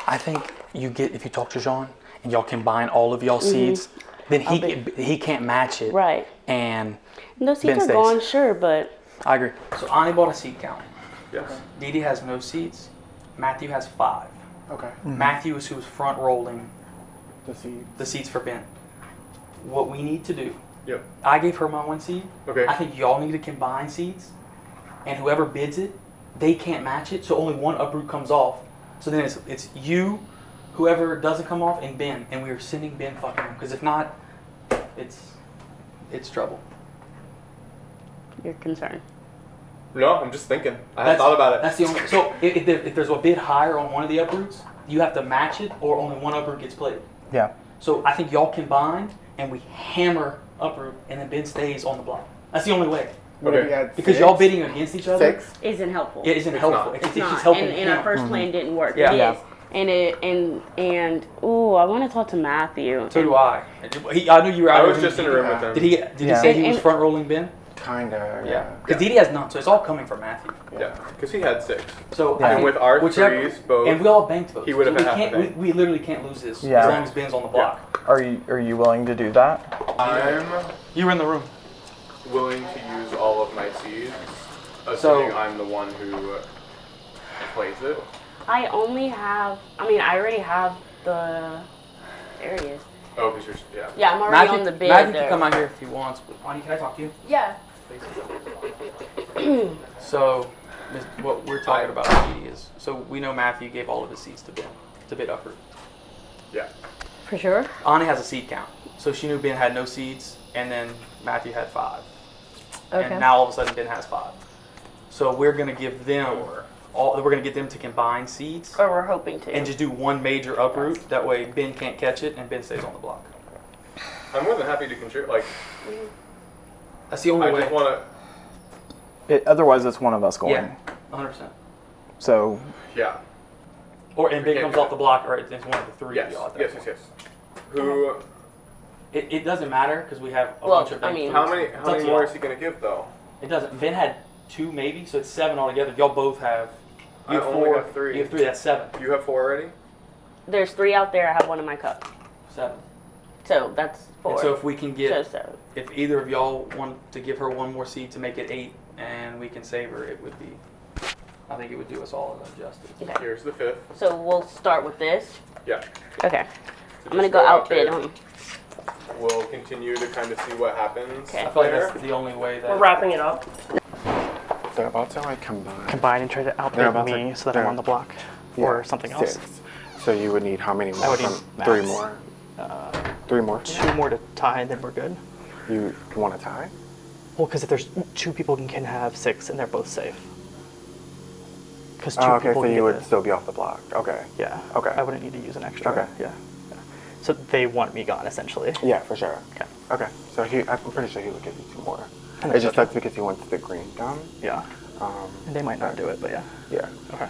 S2: I think if you talk to Jean and y'all combine all of y'all seeds, then he can't match it.
S7: Right.
S2: And
S7: Those
S2: Ben
S7: seeds are
S2: stays.
S7: gone, sure, but
S2: I agree.
S11: So Ani bought a seed count.
S6: Yes.
S11: Dee Dee has no seeds. Matthew has 5.
S8: Okay.
S11: Matthew is who's front rolling
S8: The seed.
S11: the seeds for Ben. What we need to do.
S6: Yep.
S11: I gave her my 1 seed.
S6: Okay.
S11: I think y'all need to combine seeds, and whoever bids it, they can't match it, so only one uproot comes off. So then it's you, whoever doesn't come off, and Ben, and we are sending Ben fucking home. Because if not, it's trouble.
S7: you're concerned.
S6: No, I'm just thinking. I hadn't thought about it.
S11: That's the only. So if there's a bid higher on one of the uproots, you have to match it, or only one uproot gets played.
S8: Yeah.
S11: So I think y'all combined, and we hammer uproot, and then Ben stays on the block. That's the only way.
S8: What if we had
S11: Because
S8: 6?
S11: y'all bidding against each other.
S8: 6?
S7: Isn't helpful.
S11: It isn't helpful.
S6: not.
S11: It's
S7: It's
S11: just
S7: not.
S11: helping
S7: And our
S11: him.
S7: first plan didn't work.
S11: Yeah.
S7: It
S11: Yeah.
S7: is. And ooh, I want to talk to Matthew.
S11: So do I. I knew you were out.
S6: I
S11: of
S6: was
S11: him.
S6: just in a room with him.
S11: Did he
S8: Yeah.
S11: say he was
S7: And-
S11: front rolling Ben?
S8: Kinda.
S11: Yeah.
S8: Yeah.
S11: Because Didi has none, so it's all coming from Matthew.
S6: Yeah, because he had 6.
S11: So
S8: Yeah.
S11: I
S6: And
S11: think
S6: with our
S11: whichever-
S6: threes, both,
S11: and we all banked those.
S6: he would have
S11: so
S6: had
S11: we
S6: half
S11: can't.
S6: the bank.
S11: We literally can't lose this
S13: Yeah.
S11: as long as Ben's on the block.
S13: Are you willing to do that?
S6: I'm
S11: You were in the room.
S6: willing to use all of my seeds, assuming I'm the one who plays it.
S7: I only have. I mean, I already have the. There he is.
S6: Oh, because you're, yeah.
S7: Yeah, I'm already on the bid
S2: Matthew
S7: there.
S2: can come out here if he wants. But Ani, can I talk to you?
S7: Yeah.
S2: So, what we're talking about is, so we know Matthew gave all of his seeds to bid uproot.
S6: Yeah.
S4: For sure.
S2: Ani has a seed count, so she knew Ben had no seeds, and then Matthew had 5.
S4: Okay.
S2: And now all of a sudden Ben has 5. So we're gonna give them we're gonna get them to combine seeds.
S7: Or we're hoping to.
S2: And just do one major uproot. That way Ben can't catch it and Ben stays on the block.
S6: I'm more than happy to contribute. Like,
S2: that's the only way.
S6: I just want
S13: Otherwise, it's one of us going.
S2: Yeah, 100%.
S13: So.
S6: Yeah.
S2: Or and Ben comes off the block, or it's one of the 3 of y'all at that
S6: Yes.
S2: point.
S6: Yes. Who?
S2: It doesn't matter because we have a
S7: Well,
S2: bunch of.
S7: I mean,
S6: How many
S2: It's up to
S6: more
S2: y'all.
S6: is he gonna give though?
S2: It doesn't. Ben had 2 maybe, so it's 7 altogether. Y'all both have.
S6: I
S2: You have
S6: only
S2: 4.
S6: have 3.
S2: You have 3. That's 7.
S6: You have 4 already.
S7: There's 3 out there. I have 1 in my cup.
S2: 7.
S7: So that's 4.
S2: And so if we can get,
S7: So 7.
S2: if either of y'all want to give her 1 more seed to make it 8, and we can save her, it would be. I think it would do us all a justice.
S7: Okay.
S6: Here's the 5th.
S7: So we'll start with this.
S6: Yeah.
S7: Okay.
S6: So
S7: I'm gonna
S6: just
S7: go
S6: out
S7: outbid
S6: there.
S7: him.
S6: We'll continue to kind of see what happens.
S7: Okay.
S2: I feel like
S6: there.
S2: that's the only way that.
S7: We're wrapping it up.
S8: They're about to like combine.
S11: Combine and try to
S8: They're
S11: outbid
S8: about
S11: me
S8: to-
S11: so that
S8: they're-
S11: I'm on the block. Or something else.
S8: 6. So you would need how many more?
S11: I would need
S8: from 3
S11: max.
S8: more. 3 more.
S11: 2 more to tie, and then we're good.
S8: You want to tie?
S11: Well, because if there's 2 people can have 6, and they're both safe. Because 2
S8: Okay,
S11: people
S8: so
S11: can
S8: you
S11: get
S8: would
S11: the-
S8: still be off the block. Okay.
S11: Yeah.
S8: Okay.
S11: I wouldn't need to use an extra.
S8: Okay.
S11: Yeah. So they want me gone, essentially.
S8: Yeah, for sure.
S11: Okay.
S8: Okay. So I'm pretty sure he would give you 2 more.
S11: And
S8: It just
S11: that's
S8: sucks because he wants the green done.
S11: Yeah. And they might not do it, but yeah.
S8: Yeah.
S11: Okay.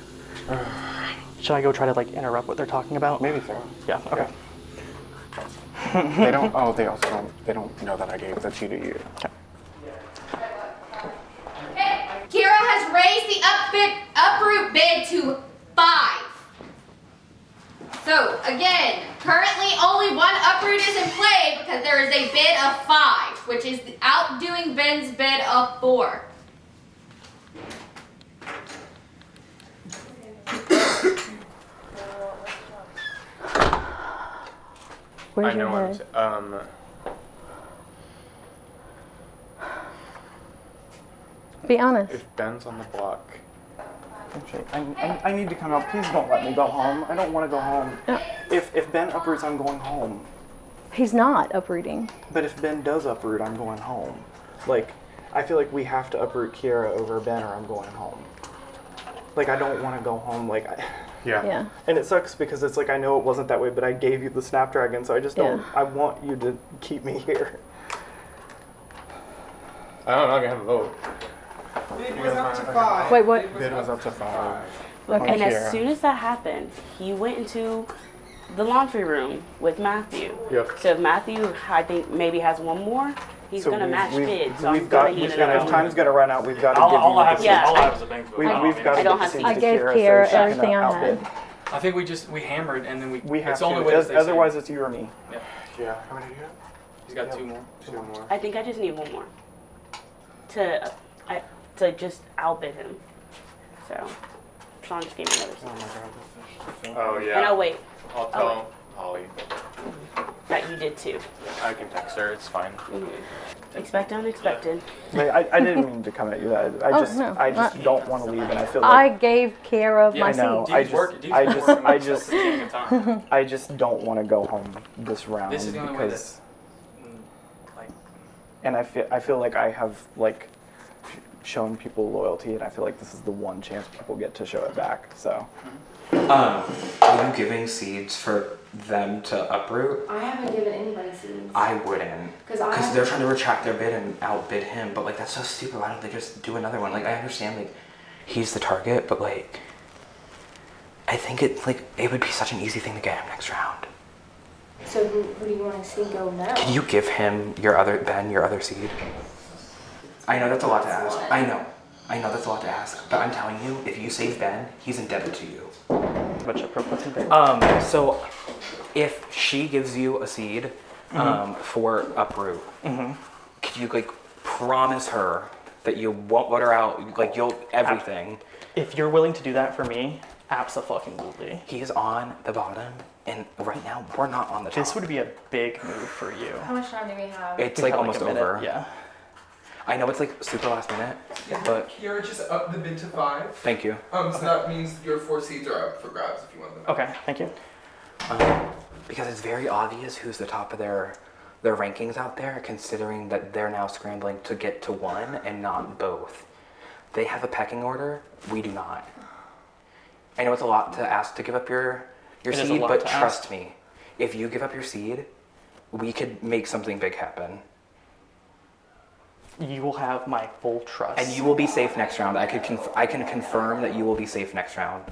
S11: Should I go try to like interrupt what they're talking about?
S8: Maybe so.
S11: Yeah. Okay.
S8: They don't. Oh, they also don't. They don't know that I gave the 2 to you.
S11: Okay.
S5: Kira has raised the uproot bid to 5. So again, currently only 1 uproot is in play because there is a bid of 5, which is outdoing Ben's bid of 4.
S4: Where's
S6: I know
S4: your
S6: what I'm
S4: head?
S6: saying.
S4: Be honest.
S6: If Ben's on the block,
S13: Okay, I need to come out. Please don't let me go home. I don't want to go home.
S4: No.
S13: If Ben uproots, I'm going home.
S4: He's not uprooting.
S13: But if Ben does uproot, I'm going home. Like, I feel like we have to uproot Kiera over Ben or I'm going home. Like, I don't want to go home. Like,
S4: Yeah.
S13: And it sucks because it's like, I know it wasn't that way, but I gave you the Snapdragon, so I just don't, I want you to keep me here.
S6: I don't know. I'm gonna have a vote.
S8: Bid was up to 5.
S4: Wait, what?
S8: Bid was up to 5.
S4: Okay.
S7: And as soon as that happened, he went into the laundry room with Matthew.
S6: Yep.
S7: So if Matthew, I think, maybe has 1 more, he's
S13: So
S7: going to
S13: we've-
S7: match
S13: we've-
S7: bids. So
S13: we've
S7: I'm
S13: got,
S7: going to need
S13: if
S7: another
S13: time's going to run out, we've got to
S2: All
S13: give
S2: I
S13: you
S2: have
S13: the
S2: is
S7: Yeah,
S2: all I
S7: I-
S2: have is a bank vote.
S13: We've got
S7: I
S13: to
S7: don't
S13: get the
S7: have
S13: seeds
S7: to-
S4: I
S13: to
S4: gave
S13: Kiera,
S4: Kiera
S13: so she can
S4: everything I
S13: outbid.
S4: had.
S2: I think we hammered and then
S13: We have
S2: it's the only
S13: to.
S2: way to stay safe.
S13: Otherwise, it's you or me.
S2: Yeah.
S8: Yeah. How many do you have?
S2: He's got 2 more.
S8: 2 more.
S7: I think I just need 1 more to just outbid him. So Sean just gave me another
S8: Oh
S7: seed.
S8: my god, this is so
S6: Oh
S7: And
S6: yeah.
S7: I'll wait
S6: I'll tell Holly.
S7: that you did too.
S6: I can text her. It's fine.
S7: Expect unexpected.
S13: Like, I didn't mean to come at you. I
S4: Oh,
S13: just,
S4: no.
S13: I just don't want to leave, and I feel
S4: I
S13: like
S4: gave care of my
S13: I know.
S4: seed.
S13: I
S2: Dude's working.
S13: just, I
S2: Dude's
S13: just,
S2: working
S13: I
S2: with us
S13: just,
S2: at the beginning of time.
S13: I just don't want to go home this round
S2: This is the only way
S13: because,
S2: like,
S13: and I feel like I have like shown people loyalty, and I feel like this is the one chance people get to show it back. So.
S3: Are you giving seeds for them to uproot?
S10: I haven't given anybody seeds.
S3: I wouldn't.
S10: 'Cause I
S3: Because they're trying to retract their bid and outbid him, but like that's so stupid. Why don't they just do another one? Like I understand like he's the target, but like I think it would be such an easy thing to get him next round.
S10: So who do you want to see go now?
S3: Can you give him your other seed? I know that's a lot to ask. I know that's a lot to ask. But I'm telling you, if you save Ben, he's indebted to you. So if she gives you a seed for uproot, could you like promise her that you won't let her out? Like you'll everything.
S11: If you're willing to do that for me, Absolutely.
S3: He's on the bottom, and right now we're not on the top.
S11: This would be a big move for you.
S5: How much time do we have?
S3: It's
S11: We
S3: like
S11: have,
S3: almost
S11: a minute,
S3: over.
S11: Yeah.
S3: I know it's like super last minute, but
S1: Kiera just upped the bid to 5.
S3: thank you.
S1: So that means your 4 seeds are up for grabs if you want them.
S11: Okay, thank you.
S3: Because it's very obvious who's the top of their rankings out there, considering that they're now scrambling to get to 1 and not both. They have a pecking order. We do not. I know it's a lot to ask to give up your
S11: It is a
S3: seed,
S11: lot
S3: but
S11: to
S3: trust
S11: ask.
S3: me, if you give up your seed, we could make something big happen.
S11: You will have my full trust.
S3: And you will be safe next round. I can confirm that you will be safe next round.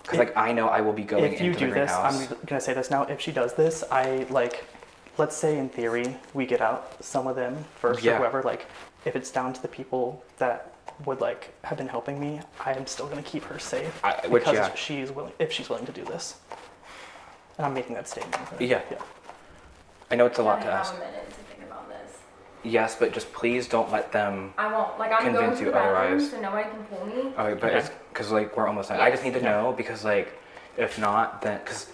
S3: Because like I know I will be going
S11: If you
S3: into the
S11: do this,
S3: greenhouse.
S11: I'm gonna say this now. If she does this, let's say in theory we get out some of them first,
S3: Yeah.
S11: or whoever. Like, if it's down to the people that would have been helping me, I am still gonna keep her safe
S3: Which,
S11: because
S3: yeah.
S11: she's willing. If she's willing to do this, and I'm making that statement.
S3: Yeah. I know it's a lot to
S5: I
S3: ask.
S5: have a minute to think about this.
S3: Yes, but just please don't let them.
S5: I won't. Like, I'm going
S3: Convince
S5: to
S3: you
S5: the bathroom,
S3: otherwise.
S5: so nobody can pull me.
S3: Okay, but it's because like we're almost done. I just need to know because like if not, then because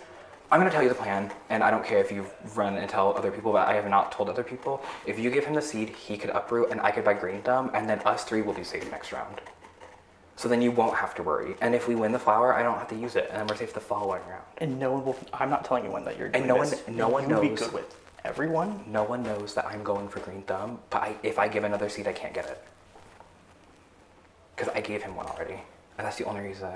S3: I'm gonna tell you the plan, and I don't care if you run and tell other people, but I have not told other people. If you give him the seed, he could uproot, and I could buy green thumb, and then us 3 will be safe next round. So then you won't have to worry. And if we win the flower, I don't have to use it, and then we're safe the following round.
S11: And no one will. I'm not telling anyone that you're doing
S3: And no
S11: this.
S3: one
S11: You will be
S3: knows.
S11: good with everyone.
S3: No one knows that I'm going for green thumb, but if I give another seed, I can't get it. Because I gave him one already, and that's the only reason.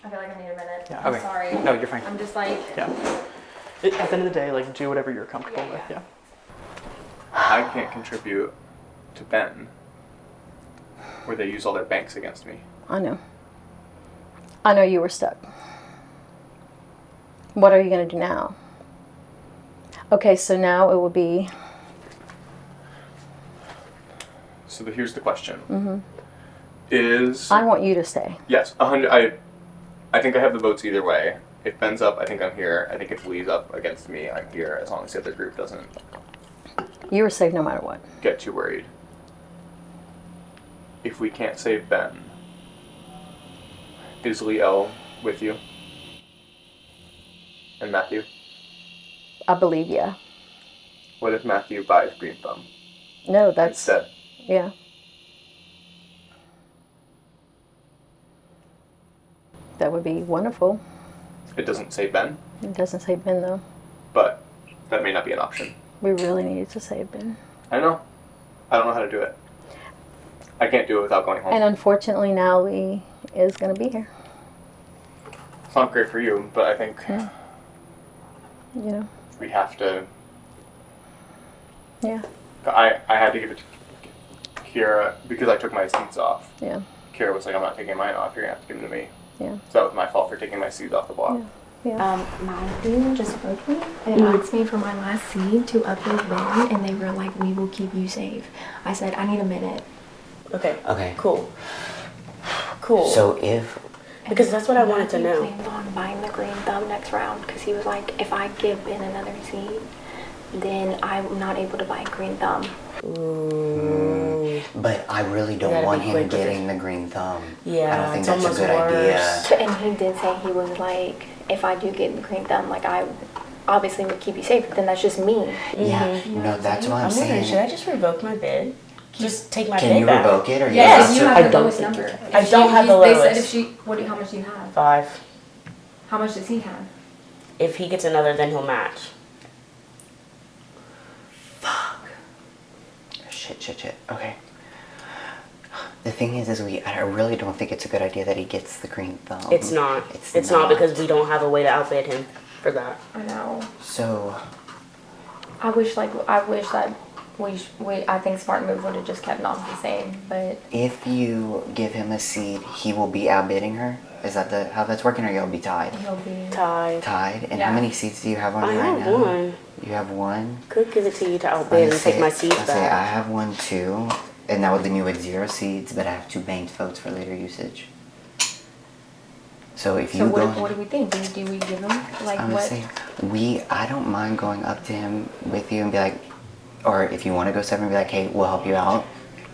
S5: I feel like I need a minute.
S11: Yeah.
S5: I'm
S3: Okay.
S5: sorry.
S3: No, you're fine.
S5: I'm just like,
S11: Yeah. At the end of the day, do whatever you're comfortable with. Yeah.
S6: I can't contribute to Ben, where they use all their banks against me.
S4: I know. I know you were stuck. What are you going to do now? Okay, so now it will be.
S6: So here's the question:
S4: Mhm.
S6: Is
S4: I want you to stay.
S6: yes, 100. I think I have the votes either way. If Ben's up, I think I'm here. I think if Lee's up against me, I'm here. As long as the other group doesn't
S4: You were safe no matter what.
S6: get too worried. If we can't save Ben, is Lee L with you? And Matthew?
S4: I believe, yeah.
S6: What if Matthew buys Green Thumb
S4: No, that's.
S6: instead?
S4: Yeah. That would be wonderful.
S6: It doesn't save Ben,
S4: It doesn't say Ben, though.
S6: but that may not be an option.
S4: We really needed to save Ben.
S6: I know. I don't know how to do it. I can't do it without going home.
S4: And unfortunately, now Lee is going to be here.
S6: It's not great for you, but I think
S4: Yeah. You know?
S6: we have to.
S4: Yeah.
S6: I had to give it to Kiera because I took my seeds off.
S4: Yeah.
S6: Kiera was like, I'm not taking mine off, you're gonna have to give them to me.
S4: Yeah.
S6: So that was my fault for taking my seeds off the block.
S10: Matthew just wrote me and asked me for my last seed to upload Ben, and they were like, "We will keep you safe." I said, "I need a minute."
S7: Okay.
S9: Okay.
S7: Cool. Cool.
S9: So if
S7: Because that's what I wanted to know.
S10: Matthew planned on buying the green thumb next round because he was like, "If I give Ben another seed, then I'm not able to buy green thumb."
S9: But I really don't
S10: gotta
S9: want
S10: be
S9: him
S10: quick with
S9: getting the green thumb.
S10: Yeah,
S9: I don't think
S10: it's
S9: that's a
S10: almost
S9: good
S10: worse.
S9: idea.
S10: And he did say he was like, "If I do get the green thumb, like I obviously would keep you safe, but then that's just me."
S9: Yeah, no, that's what I'm
S7: wondering,
S9: saying.
S7: should I just revoke my bid? Just take my
S9: Can
S7: bid
S9: you
S7: back?
S9: revoke it, or you
S7: yes,
S9: have to-
S7: I don't think you can. I don't have the
S5: They
S7: lowest.
S5: said how much do you have?
S7: 5.
S5: How much does he have?
S7: If he gets another, then he'll match.
S9: Shit. Okay. The thing is I really don't think it's a good idea that he gets the green thumb.
S7: It's not. It's not because we don't have a way to outbid him for that.
S5: I know.
S9: So
S5: I wish that I think smart move would have just kept Knox the same, but
S9: if you give him a seed, he will be outbidding her. Is that how that's working, or you'll be tied?
S5: he'll be
S7: Tied.
S9: Tied. And
S5: Yeah.
S9: how many seeds do you have on
S7: I
S9: you right
S7: have
S9: now?
S7: one.
S9: You have one.
S7: Could give it to you to outbid and take my seeds
S9: I say I
S7: back.
S9: have one too, and now then you would 0 seeds, but I have 2 banked votes for later usage. So if
S5: so
S9: you
S5: what,
S9: go,
S5: what do we think? Do we give him like
S9: I'm
S5: what?
S9: saying I don't mind going up to him with you and be like, or if you want to go 7, be like, hey, we'll help you out,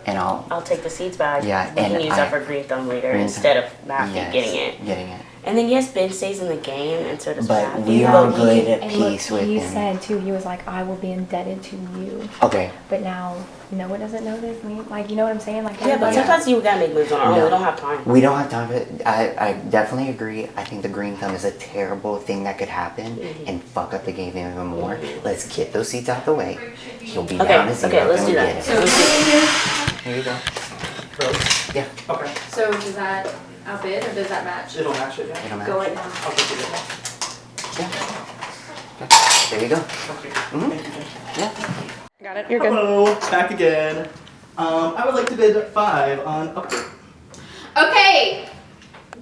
S9: And
S7: I'll take the seeds back.
S9: Yeah,
S7: we
S9: and
S7: can use that for Green Thumb later instead of Matthew getting it. And then yes, Ben stays in the game, and so does
S9: But
S7: Matthew.
S9: we are good
S10: And
S9: at
S10: look,
S9: peace with
S10: he
S9: him.
S10: said too, he was like, I will be indebted to you.
S9: Okay.
S10: But now Noah doesn't know this. Like, you know what I'm saying? Like,
S7: Yeah, but sometimes you gotta make moves on our own. We don't have time.
S9: We don't have time for it. I definitely agree. I think the Green Thumb is a terrible thing that could happen and fuck up the game even more. Let's get those seats out the way. He'll be down to zero.
S7: Okay, let's
S9: and
S7: do
S9: we
S7: that.
S9: get
S7: So
S9: it. Here you go. Yeah.
S13: Okay.
S10: So does that outbid or does that match?
S13: It'll match it, yeah.
S9: It'll match.
S10: Go right now.
S13: I'll take it.
S9: There you go.
S13: Yeah.
S11: Got it. You're good.
S14: Hello, back again. I would like to bid 5 on upward.
S5: Okay,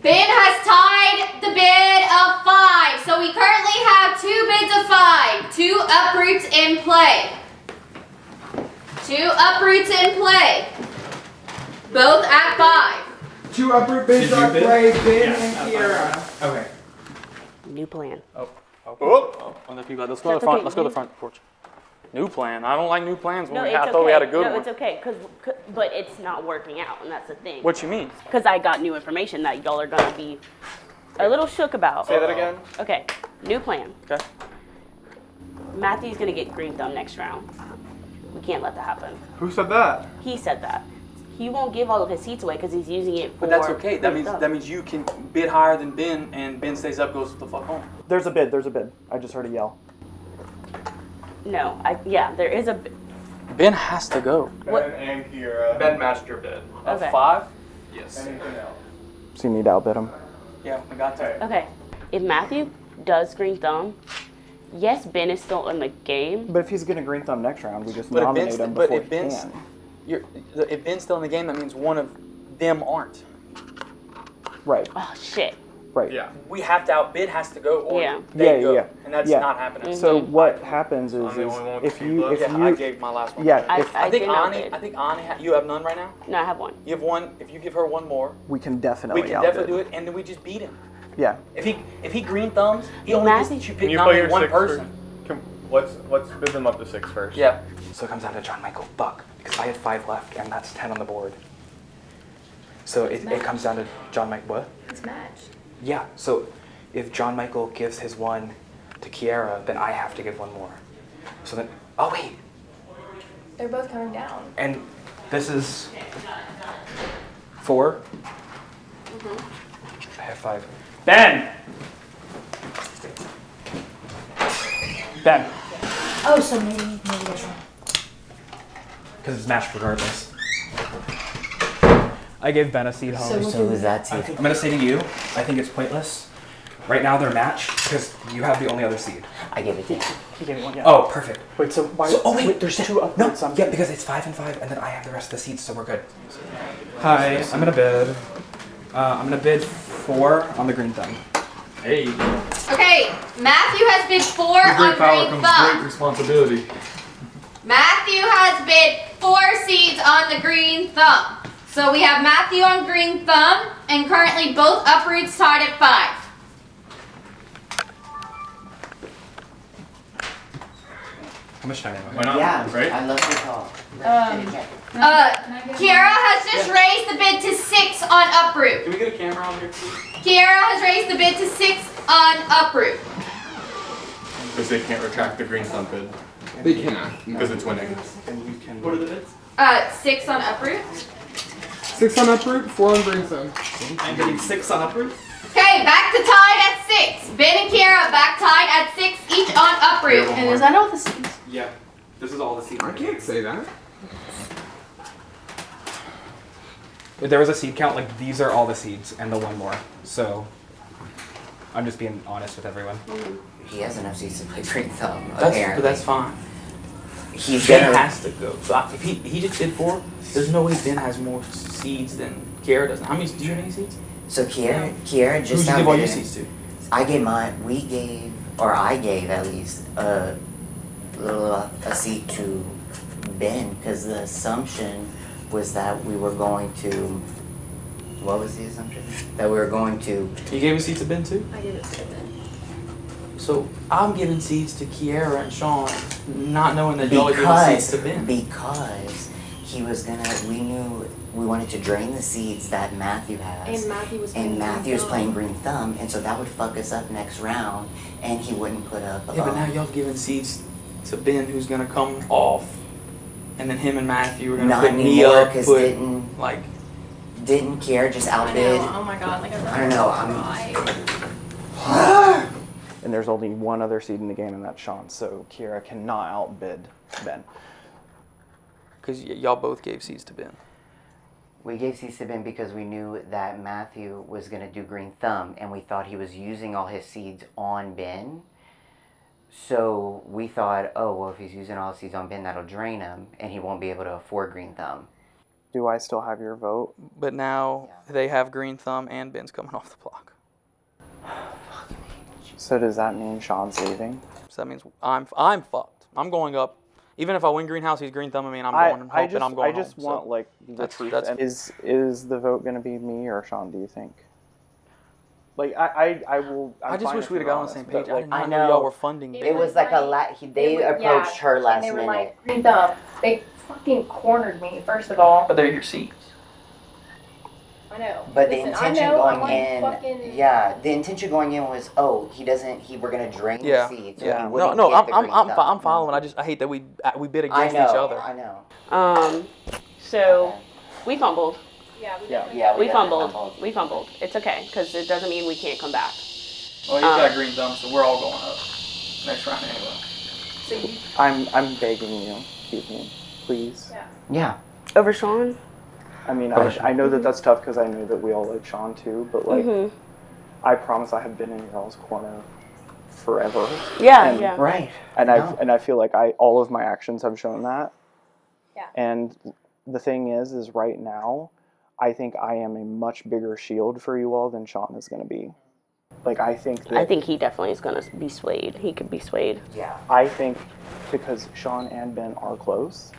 S5: Ben has tied the bid of 5. So we currently have 2 bids of 5. 2 uproots in play. 2 uproots in play. Both at 5.
S1: 2 uproot bids
S6: Did you
S1: on
S6: bid?
S1: play, Ben
S6: Yeah,
S1: and Kiera.
S6: Okay.
S7: New plan.
S2: Other people. Let's go to the front. Let's go to the front porch. New plan. I don't like new plans. When I thought we had a good
S7: no,
S2: one.
S7: it's okay, but it's not working out, and that's the thing.
S2: What you mean?
S7: Because I got new information that y'all are gonna be a little shook about.
S13: Say that again.
S7: Okay, new plan.
S2: Okay.
S7: Matthew's gonna get Green Thumb next round. We can't let that happen.
S6: Who said that?
S7: He said that. He won't give all of his seats away because he's using it for.
S2: But that's okay. That
S7: Green
S2: means
S7: Thumb.
S2: you can bid higher than Ben, and Ben stays up, goes the fuck home.
S13: There's a bid. There's a bid. I just heard a yell.
S7: No, there is a.
S2: Ben has to go.
S7: What?
S6: And Kiera. Ben matched your bid.
S2: Of
S7: Okay.
S2: 5?
S6: Yes. Anything else?
S13: So you need to outbid him.
S2: Yeah, I got to.
S7: Okay, if Matthew does Green Thumb, yes, Ben is still in the game.
S13: But if he's getting a Green Thumb next round, we just
S2: But if
S13: nominate
S2: Ben's,
S13: him
S2: but
S13: before
S2: if
S13: he
S2: Ben's,
S13: can.
S2: if Ben's still in the game, that means one of them aren't.
S13: Right.
S7: Oh shit.
S13: Right.
S6: Yeah.
S2: We have to outbid has to go, or
S7: Yeah.
S2: they go,
S13: Yeah.
S2: and that's
S13: Yeah.
S2: not happening.
S13: So what happens is,
S2: I'm the only one with
S13: if
S2: two
S13: you
S2: bucks.
S13: if
S2: Yeah,
S13: you
S2: I gave my last one.
S13: Yeah,
S7: I
S2: I think
S7: did not
S2: Ani.
S7: bid.
S2: I think Ani. You have none right now.
S7: No, I have one.
S2: You have one. If you give her one more,
S13: we can definitely
S2: we can
S13: outbid.
S2: definitely do it, and then we just beat him.
S13: Yeah.
S2: If he green thumbs, he only
S7: Matthew-
S2: gets to
S6: Can
S2: pick
S6: you play
S2: nominate
S6: your
S2: one
S6: 6
S2: person.
S6: Let's bid them up to 6 first.
S2: Yeah.
S15: So it comes down to John Michael. Fuck. Because I have 5 left, and that's 10 on the board. So it comes down to John Michael. What?
S10: It's matched.
S15: Yeah. So if John Michael gives his one to Kiera, then I have to give one more. So then, oh wait,
S10: They're both coming down.
S15: and this is 4. I have 5.
S11: Ben. Ben.
S10: Oh, so maybe there's one.
S15: Because it's matched regardless.
S11: I gave Ben a seat home.
S9: So is that seat?
S15: I'm gonna say to you, I think it's pointless. Right now they're matched because you have the only other seed.
S9: I gave it to you.
S11: He gave me one. Yeah.
S15: Oh, perfect.
S11: Wait. So why?
S15: So, wait,
S11: there's 2 up.
S15: No, yeah, because it's 5 and 5, and then I have the rest of the seeds, so we're good. Hi, I'm gonna bid. I'm gonna bid 4 on the Green Thumb.
S2: Hey.
S5: Okay, Matthew has bid 4 on Green Thumb.
S6: responsibility.
S5: Matthew has bid 4 seeds on the Green Thumb. So we have Matthew on Green Thumb, and currently both uproots tied at 5.
S15: How much time am I?
S6: Why not?
S9: Yeah,
S6: Right?
S9: I love your call.
S5: Kiera has just raised the bid to 6 on uproot.
S2: Can we get a camera on here, please?
S5: Kiera has raised the bid to 6 on uproot.
S6: Because they can't retract the Green Thumb bid.
S1: They cannot.
S6: Because it's winning.
S14: What are the bids?
S5: 6 on uproot.
S1: 6 on uproot, 4 on Green Thumb.
S14: I'm getting 6 on uproot.
S5: Okay, back to tied at 6. Ben and Kiera back tied at 6 each on uproot.
S10: And is that all the seeds?
S15: Yeah, this is all the seeds.
S1: I can't say that.
S15: There was a seed count, like these are all the seeds and the one more. So I'm just being honest with everyone.
S9: He has enough seats to play Green Thumb.
S2: But
S9: Apparently.
S2: that's fine.
S9: He's
S2: Ben
S9: gonna.
S2: has to go. So if he just did 4, there's no way Ben has more seeds than Kiera does. How many? Do you have any seeds?
S9: So Kiera
S2: Who'd
S9: just
S2: you
S9: now
S2: give all your
S9: did it.
S2: seeds to?
S9: I gave mine. I gave at least a seat to Ben because the assumption was that we were going to. What was the assumption? That we were going to.
S2: You gave a seed to Ben too?
S10: I gave it to Ben.
S2: So I'm giving seeds to Kiera and Sean, not knowing that y'all are giving seeds to Ben.
S9: Because he was gonna. We knew we wanted to drain the seeds that Matthew has.
S10: And Matthew was
S9: And
S10: playing
S9: Matthew was
S10: Green
S9: playing
S10: Thumb.
S9: Green Thumb, and so that would fuck us up next round, and he wouldn't put up.
S15: Yeah, but now y'all have given seeds to Ben, who's gonna come off, and then him and Matthew are gonna
S9: Not
S15: put me
S9: anymore,
S15: up.
S9: 'cause
S15: Put
S9: didn't-
S15: like
S9: didn't care, just
S10: I
S9: outbid.
S10: know. Oh my god. Like
S9: I don't know.
S13: And there's only one other seed in the game, and that's Sean. So Kiera cannot outbid Ben.
S2: Because y'all both gave seeds to Ben.
S9: We gave seeds to Ben because we knew that Matthew was going to do Green Thumb, and we thought he was using all his seeds on Ben. So we thought, oh, well, if he's using all his seeds on Ben, that'll drain him, and he won't be able to afford Green Thumb.
S13: Do I still have your vote?
S2: But now they have Green Thumb and Ben's coming off the block.
S13: So does that mean Sean's leaving?
S2: So that means I'm fucked. I'm going up. Even if I win Greenhouse, he's Green Thumb. I mean, I'm going home and I'm going home.
S13: I just want
S2: so
S13: like the
S2: that's-
S13: truth.
S2: that's-
S13: And is the vote going to be me or Sean? Do you think? Like I will.
S2: I just wish we'd have got on the same page. I did
S9: I
S2: not know
S9: know.
S2: y'all were funding.
S9: It was like they approached her last
S10: and they were
S9: minute.
S10: like, Green Thumb. They fucking cornered me, first of all.
S2: But they're your seats.
S10: I know.
S9: But
S10: Listen,
S9: the intention
S10: I know, I'm
S9: going
S10: like
S9: in,
S10: fucking...
S9: yeah, the intention going in was, oh, we're gonna drain
S2: Yeah,
S9: the seeds.
S2: yeah.
S9: So he wouldn't
S2: No,
S9: get the Green Thumb.
S2: I'm following. I hate that we bid against
S9: I know,
S2: each other.
S9: I know.
S7: So we fumbled.
S10: Yeah,
S9: Yeah,
S7: We fumbled. We fumbled. It's okay, because it doesn't mean we can't come back.
S2: Well, he's got Green Thumb, so we're all going up next round anyway.
S13: I'm begging you, keep me, please.
S9: Yeah.
S7: Over Sean?
S13: I mean, I know that that's tough because I know that we all like Sean too, but like,
S7: Mhm.
S13: I promise I have been in y'all's corner forever.
S7: Yeah,
S13: And-
S7: yeah.
S9: Right.
S13: And
S9: No.
S13: I feel like all of my actions have shown that.
S10: Yeah.
S13: And the thing is right now, I think I am a much bigger shield for you all than Sean is going to be. Like, I think that...
S7: I think he definitely is going to be swayed. He could be swayed.
S9: Yeah.
S13: I think because Sean and Ben are close,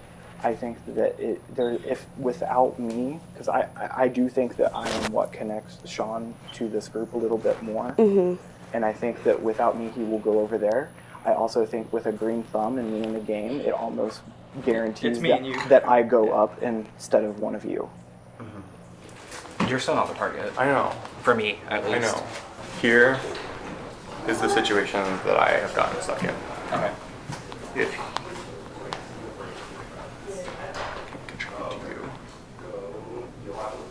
S13: I think that if without me, because I do think that I am what connects Sean to this group a little bit more.
S7: Mm-hmm.
S13: And I think that without me, he will go over there. I also think with a Green Thumb and me in the game, it almost guarantees
S15: It's me and you.
S13: that I go up instead of one of you.
S15: You're still not the target.
S6: I know.
S15: For me, at least.
S6: I know. Here is the situation that I have gotten stuck in.
S15: Okay.
S6: If contribute to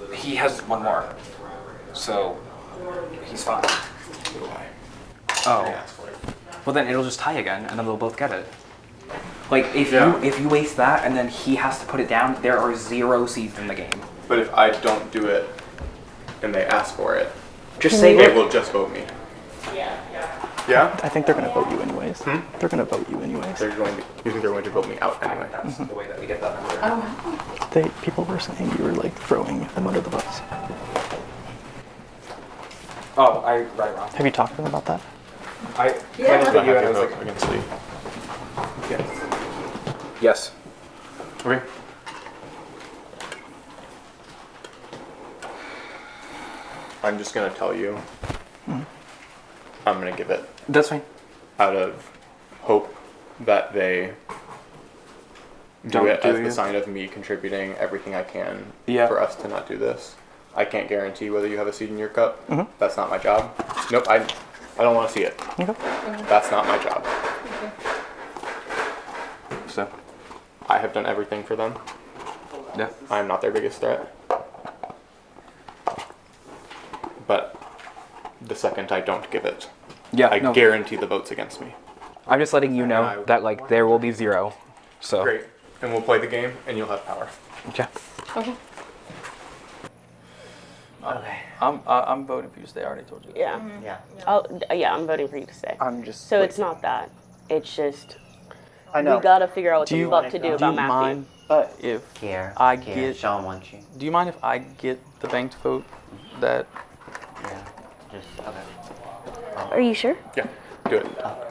S6: you.
S15: He has one more, so he's fine. Oh. Well, then it'll just tie again, and then they'll both get it. Like if you waste that, and then he has to put it down, there are 0 seeds in the game.
S6: But if I don't do it and they ask for it,
S15: Just say
S6: they
S15: it.
S6: will just vote me. Yeah?
S11: I think they're going to vote you anyways. They're going to vote you anyways.
S6: You think they're going to vote me out anyway?
S15: That's the way that we get that number.
S11: People were saying you were like throwing them under the bus.
S15: Oh, right.
S11: Have you talked to them about that?
S15: I
S6: If I have your vote against Lee.
S15: Yes.
S6: Okay. I'm just going to tell you. I'm going to give it.
S15: That's fine.
S6: Out of hope that they do it as the sign of me contributing everything I can for us to not do this. I can't guarantee whether you have a seed in your cup. That's not my job. Nope, I don't want to see it. That's not my job. So, I have done everything for them.
S15: Yeah.
S6: I am not their biggest threat. But the second I don't give it, I guarantee the votes against me.
S15: I'm just letting you know that like there will be 0. So
S6: Great. And we'll play the game and you'll have power.
S15: Okay.
S10: Okay.
S9: Okay.
S2: I'm voting for you to stay. I already told you.
S7: Yeah.
S9: Yeah.
S7: Yeah, I'm voting for you to stay.
S13: I'm just...
S7: So it's not that. It's just...
S13: I know.
S7: We got to figure out what
S2: Do
S7: the
S2: you-
S7: fuck to do
S2: Do
S7: about
S2: you
S7: Matthew.
S2: mind if
S9: Here.
S2: I
S9: Here,
S2: get?
S9: Sean wants you.
S2: Do you mind if I get the banked vote? That
S9: Yeah. Just okay.
S7: Are you sure?
S6: Yeah, do it.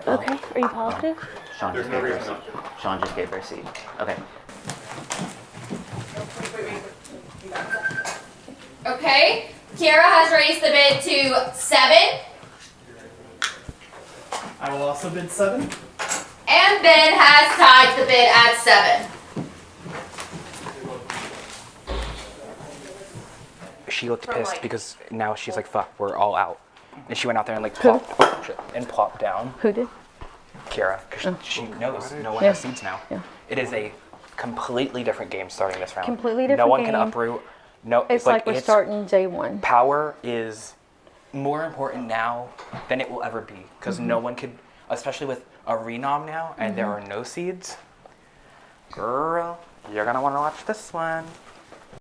S7: Okay. Are you positive?
S9: Sean just gave her a seat. Sean just gave her a seat. Okay.
S5: Okay. Kiera has raised the bid to 7,
S14: I will also bid 7.
S5: and Ben has tied the bid at 7.
S15: she looked pissed because now she's like, fuck, we're all out. And she went out there and like plopped down.
S4: Who did?
S15: Kira, because she knows no one
S4: Yeah.
S15: has seeds now.
S4: Yeah.
S15: It is a completely different game starting this round.
S4: Completely
S15: No
S4: different
S15: one can
S4: game.
S15: uproot. No,
S4: It's like we're starting day one.
S15: Power is more important now than it will ever be because no one could, especially with a renom now, and there are no seeds. Girl, you're gonna want to watch this one.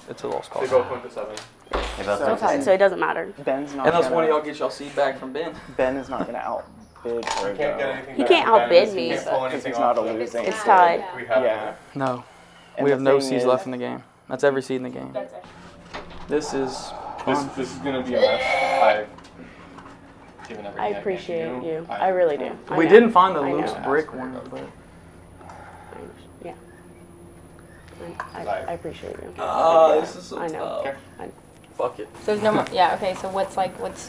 S2: It's a lost
S6: They
S2: cause.
S6: both went to 7.
S7: Okay, so it doesn't matter.
S13: Ben's not
S2: Unless
S13: gonna,
S2: one of y'all gets y'all seed back from Ben.
S13: Ben is not going to outbid her.
S6: You can't get anything
S7: He
S6: back
S7: can't
S6: from Ben,
S7: outbid
S6: he
S7: me,
S6: can't
S7: but-
S6: pull
S13: Because
S6: anything
S13: he's not a
S6: off of it.
S13: losing.
S7: It's tied.
S6: We have
S13: Yeah.
S2: No.
S13: And
S2: We
S13: the
S2: have no
S13: thing
S2: seeds
S13: is-
S2: left in the game. That's every seed in the game. This is fun.
S6: This is gonna be a mess. I've given everything
S7: I
S6: can
S7: appreciate
S6: to
S7: you. I really do. I
S2: We
S7: know.
S2: didn't find the
S7: I
S2: loose
S7: know.
S2: brick one, but
S7: Yeah. I appreciate you.
S2: this is so
S7: I know.
S2: tough.
S7: I-
S2: Fuck it.
S10: So there's no more. Yeah. Okay. So what's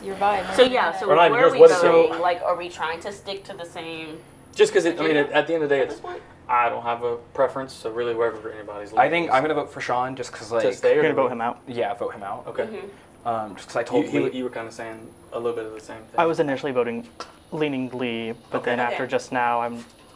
S10: your vibe?
S7: So yeah, so
S2: Or
S7: where
S2: not even
S7: are
S2: yours,
S7: we
S2: what is
S7: going?
S2: it?
S7: Like, are we trying to stick to the same?
S2: Just because at the end of the day,
S7: At
S2: it's
S7: this point?
S2: I don't have a preference, so really wherever anybody's.
S15: I think I'm gonna vote for Sean just because like.
S2: To stay or
S11: You're
S2: to
S11: gonna vote him out.
S15: Yeah, vote him out.
S2: Okay.
S15: Just because I told Lee.
S2: You were kind of saying a little bit of the same thing.
S11: I was initially leaning Lee, but then after just now,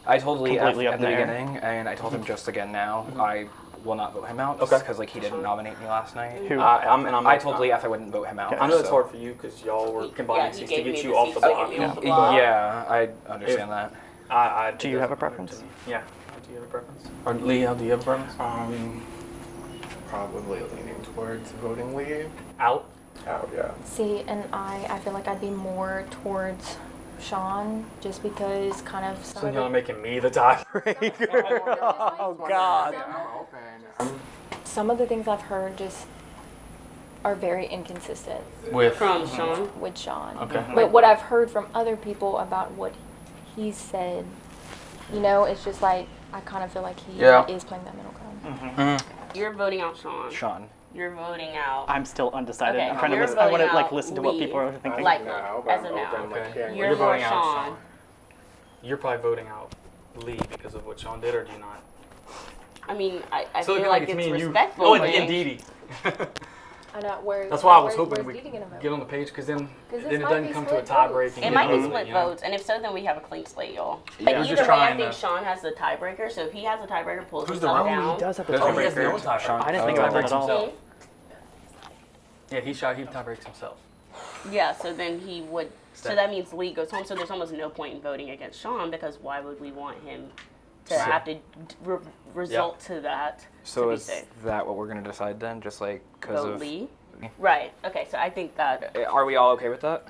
S15: I told Lee
S11: completely
S15: at
S11: up
S15: the
S11: in the air.
S15: beginning, and I told him just again now. I will not vote him out.
S2: Okay.
S15: Because like he didn't nominate me last night.
S11: Who?
S15: I told Lee I wouldn't vote him out.
S2: I know it's
S15: so-
S2: hard for you because y'all were combining
S7: he
S2: seats to
S7: gave
S2: get
S7: me
S2: you
S7: the
S2: off
S7: seats
S2: the
S7: to
S2: block.
S7: get me off the block.
S15: Yeah, I understand that.
S11: Do you have a preference?
S2: Yeah. Do you have a preference? Or Lee, do you have a preference?
S8: Probably leaning towards voting Lee.
S2: Out.
S8: Out, yeah.
S10: See, and I feel like I'd be more towards Sean just because kind of some
S2: So
S10: of
S2: y'all are
S10: it,
S2: making me the tiebreaker. Oh God.
S10: some of the things I've heard just are very inconsistent
S2: With
S7: From Sean.
S10: with Sean.
S2: Okay.
S10: But what I've heard from other people about what he said, it's just like I kind of feel like he is playing that middle ground.
S7: You're voting out Sean.
S15: Sean.
S7: You're voting out.
S11: I'm still undecided.
S7: Okay,
S11: I'm trying to
S7: you're
S11: listen. I want to
S7: voting
S11: like
S7: out
S11: listen to what
S7: Lee.
S11: people are thinking.
S7: Like,
S8: No,
S7: as
S8: but
S7: of
S8: I'm
S7: now.
S8: open, like, hearing
S7: You're
S2: You're
S7: more
S2: voting out
S7: Sean.
S2: Sean. You're probably voting out Lee because of what Sean did, or do you not?
S7: I mean, I
S2: So
S7: feel
S2: it
S7: like
S2: it's
S7: it's
S2: me and you.
S7: respectful.
S2: Oh,
S7: but-
S2: and Dee Dee.
S10: I know where.
S2: That's why I was
S10: where's
S2: hoping
S10: Dee
S2: we
S10: Dee gonna vote?
S2: get on the page because then
S10: this
S2: it
S10: might
S2: doesn't
S10: be
S2: come to a
S10: split
S2: tie
S10: votes.
S2: breaking.
S7: It might be split votes, and if so, then we have a clean slate, y'all. But
S2: Yeah.
S7: either
S2: Just
S7: way, I
S2: trying
S7: think
S2: to-
S7: Sean has the tiebreaker. So if he has the tiebreaker, pulls
S2: Who's the
S7: himself
S2: wrong?
S7: down.
S11: He does have the
S2: Does he have
S11: tiebreaker.
S2: his own tiebreaker?
S11: I didn't think about that at all.
S2: himself. Yeah, he tie breaks himself.
S7: Yeah, so then he would. So
S2: That-
S7: that means Lee goes home. So there's almost no point in voting against Sean because why would we want him to
S15: Sure.
S7: have to result to that?
S15: So
S7: to be
S15: is
S7: safe?
S15: that what we're gonna decide then? Just like because
S7: Vote
S15: of.
S7: Lee. Right. Okay. So I think that.
S15: Are we all okay with that?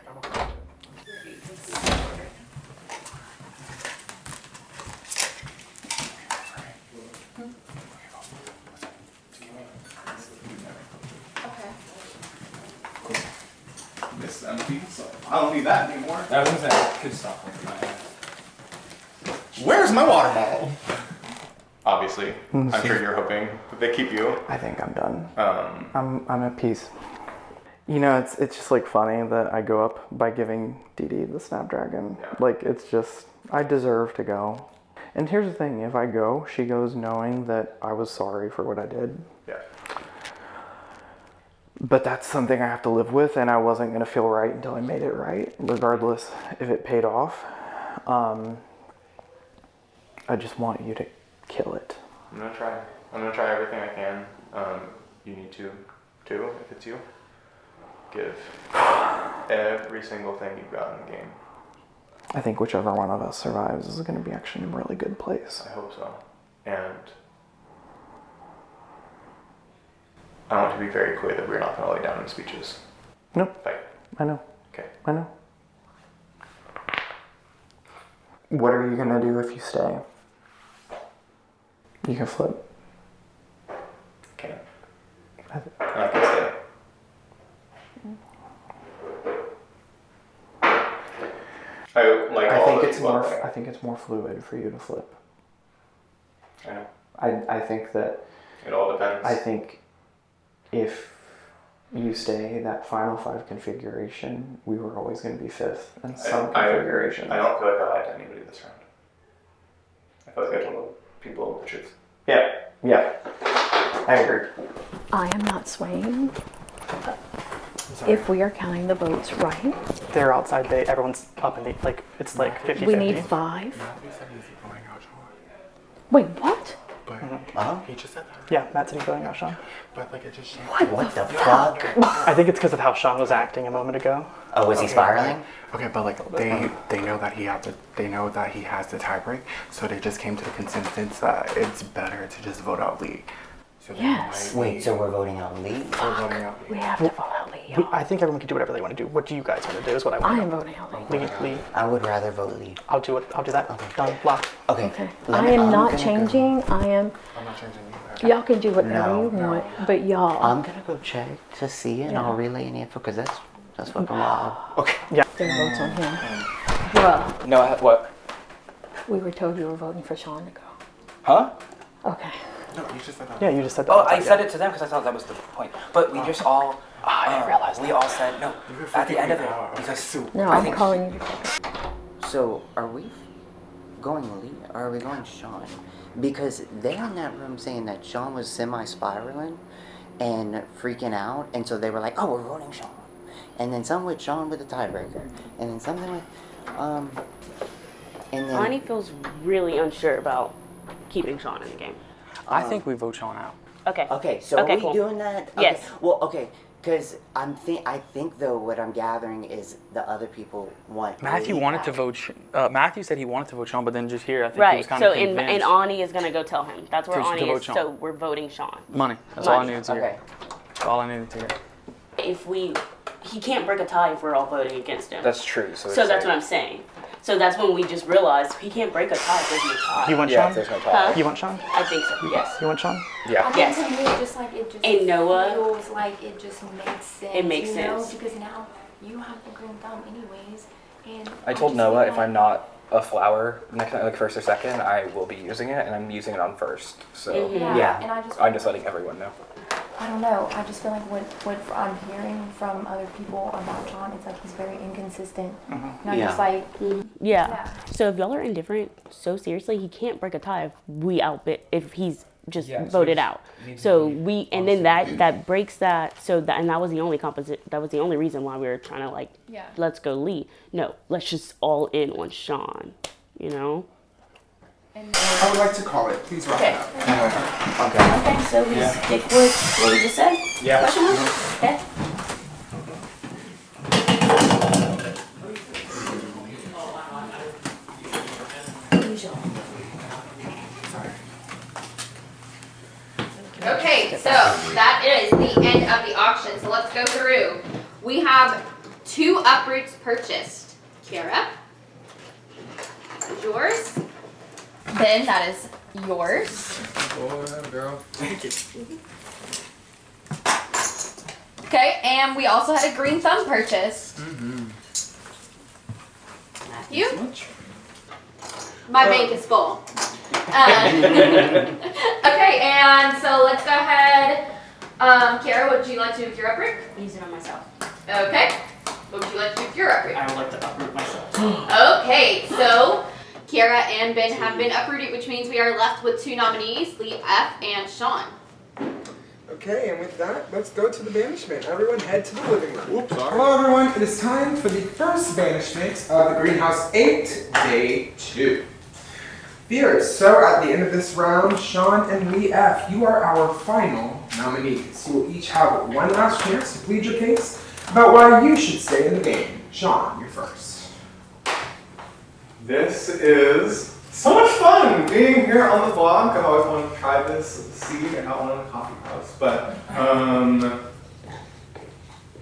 S6: This is empty, so I don't need that anymore.
S3: I was gonna say, I could stop with my
S6: Where's my water bottle? Obviously, I'm sure you're hoping that they keep you.
S8: I think I'm done. I'm at peace. It's just like funny that I go up by giving Dee Dee the Snapdragon.
S6: Yeah.
S8: Like it's just I deserve to go. And here's the thing: if I go, she goes knowing that I was sorry for what I did.
S6: Yeah.
S8: But that's something I have to live with, and I wasn't gonna feel right until I made it right, regardless if it paid off. I just want you to kill it.
S6: I'm gonna try. I'm gonna try everything I can. You need to, too, if it's you. Give every single thing you've got in the game.
S8: I think whichever one of us survives is going to be actually in a really good place.
S6: I hope so. And I want to be very clear that we're not gonna lay down in speeches.
S8: Nope.
S6: Fight.
S8: I know.
S6: Okay.
S8: I know. What are you going to do if you stay? You can flip.
S6: Can't.
S8: I
S6: I'm not gonna stay.
S8: I think it's more fluid for you to flip.
S6: I know.
S8: I think that
S6: It all depends.
S8: I think if you stay that final 5 configuration, we were always going to be 5th in some configuration.
S6: I don't feel like I lied to anybody this round. I feel like I told people the truth.
S8: Yeah, I agree.
S4: I am not swaying. If we are counting the votes right,
S11: They're outside. Everyone's up in the it's like 50-50.
S4: we need 5.
S8: Matthew said he's going out, Sean.
S4: Wait, what?
S8: But he just said that.
S11: Yeah, Matt said he's going out, Sean.
S8: But like it just.
S9: What the fuck?
S11: I think it's because of how Sean was acting a moment ago.
S9: Oh, was he spiraling?
S8: Okay, but like they know that he has the tiebreak, so they just came to the consensus that it's better to just vote out Lee. So
S4: Yes.
S9: Wait, so we're voting out Lee?
S8: We're voting out
S4: We have to vote out Lee.
S11: I think everyone can do whatever they want to do. What do you guys want to do? Is what I want.
S4: I am voting out Lee.
S11: Lee.
S9: I would rather vote Lee.
S11: I'll do it. I'll do that. Done. Lock.
S9: Okay.
S4: Okay.
S9: Let
S4: I
S9: me-
S4: am
S9: I'm
S4: not
S9: gonna
S4: changing. I am.
S8: I'm not changing either.
S4: Y'all can do whatever
S9: No.
S4: you want, but y'all.
S9: I'm gonna go check to see and I'll relay any info because that's fucking wild.
S11: Okay. Yeah.
S4: Their votes on him. Bruh,
S15: No, what?
S4: we were told you were voting for Sean to go.
S15: Huh?
S4: Okay.
S8: No, you just said that.
S11: Yeah, you just said that.
S15: Oh, I said it to them because I thought that was the point. But we just all.
S11: I didn't realize
S15: we all said no at the end of it because
S4: No,
S15: I
S4: I'm
S15: think
S4: calling you.
S9: So are we going Lee or are we going Sean? Because they're in that room saying that Sean was semi-spiraling and freaking out, and so they were like, "Oh, we're voting Sean," and then some with Sean with a tiebreaker, and then something with, and then
S7: Ani feels really unsure about keeping Sean in the game.
S2: I think we vote Sean out.
S7: Okay.
S9: Okay, so
S7: Okay,
S9: are we
S7: cool.
S9: doing that? Okay.
S7: Yes.
S9: Well, okay, because I think though what I'm gathering is the other people want.
S2: Matthew
S9: Lee
S2: wanted to
S9: out.
S2: vote. Matthew said he wanted to vote Sean, but then just here, I think he
S7: Right.
S2: was kind
S7: So
S2: of
S7: and
S2: convinced.
S7: Ani is gonna go tell him. That's where
S2: To
S7: Ani
S2: vote
S7: is.
S2: Sean.
S7: So we're voting Sean.
S2: Money. That's all I
S7: Money.
S2: needed to hear.
S9: Okay.
S2: That's all I needed to hear.
S7: If he can't break a tie if we're all voting against him.
S3: That's true. So,
S7: So that's what I'm saying. So that's when we just realized he can't break a tie if there's no tie.
S11: You want
S3: Yeah,
S11: Sean?
S3: there's no
S7: Huh?
S3: tie.
S11: You want Sean?
S7: I think so. Yes.
S11: You want Sean?
S3: Yeah.
S10: I think
S7: Yes.
S10: to me, it just like it just
S7: And Noah?
S10: feels like it just makes sense.
S7: It makes
S10: you know?
S7: sense.
S10: Because now you have the green thumb anyways, and
S3: I told
S10: just
S3: Noah
S10: feel
S3: if I'm not a flower next like first or second, I will be using it, and I'm using it on first. So
S7: Mhm.
S9: Yeah.
S10: and I just
S3: I'm just letting everyone know.
S10: I don't know. I just feel like what I'm hearing from other people about John, it's like he's very inconsistent. And I'm
S9: Yeah.
S10: just like,
S7: Yeah.
S10: Yeah.
S7: So if y'all are indifferent, so seriously, he can't break a tie if he's just
S3: Yeah, so
S7: voted
S3: he's-
S7: out.
S3: he needs
S7: So
S3: to be
S7: we and then that breaks that. So that and that was the only that was the only reason why we were trying to
S5: Yeah.
S7: let's go Lee. No, let's just all in on Sean. You know.
S1: I would like to call it. Please wrap
S7: Okay.
S1: it up.
S9: Okay.
S7: Okay. So we stick with what we just said.
S3: Yeah.
S7: Question mark? Okay.
S5: Okay, so that is the end of the auction. So let's go through. We have 2 uproots purchased. Kiara, that is yours. Ben, that is yours.
S3: girl. Thank you.
S5: Okay, and we also had a green thumb purchased. Matthew? My bank is full. Okay, and so let's go ahead. Kiara, would you like to do with your uproot?
S7: Use it on myself.
S5: Okay. What would you like to do with your uproot?
S11: I would like to uproot myself.
S5: Okay, so Kiara and Ben have been uprooted, which means we are left with 2 nominees, Lee F. and Sean.
S1: Okay, and with that, let's go to the banishment. Everyone head to the living room. Hello everyone, it is time for the first banishment of the Greenhouse 8, Day 2. Viewers, so at the end of this round, Sean and Lee F., you are our final nominees. You will each have one last chance to plead your case about why you should stay in the game. Sean, you're first.
S6: This is so much fun being here on the block. I've always wanted to try this seed and not one in a coffee house. But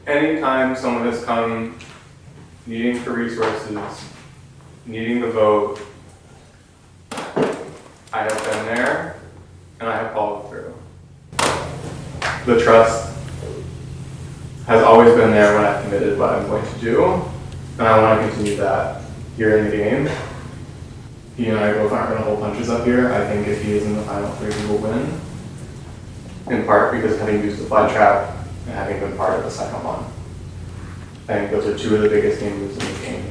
S6: anytime someone has come needing for resources, needing the vote, I have been there and I have followed through. The trust has always been there when I've committed what I'm going to do, and I want to continue that here in the game. He and I both aren't going to hold punches up here. I think if he is in the final 3, he will win. In part because having used the fly trap and having been part of the second one. I think those are 2 of the biggest game moves in the game.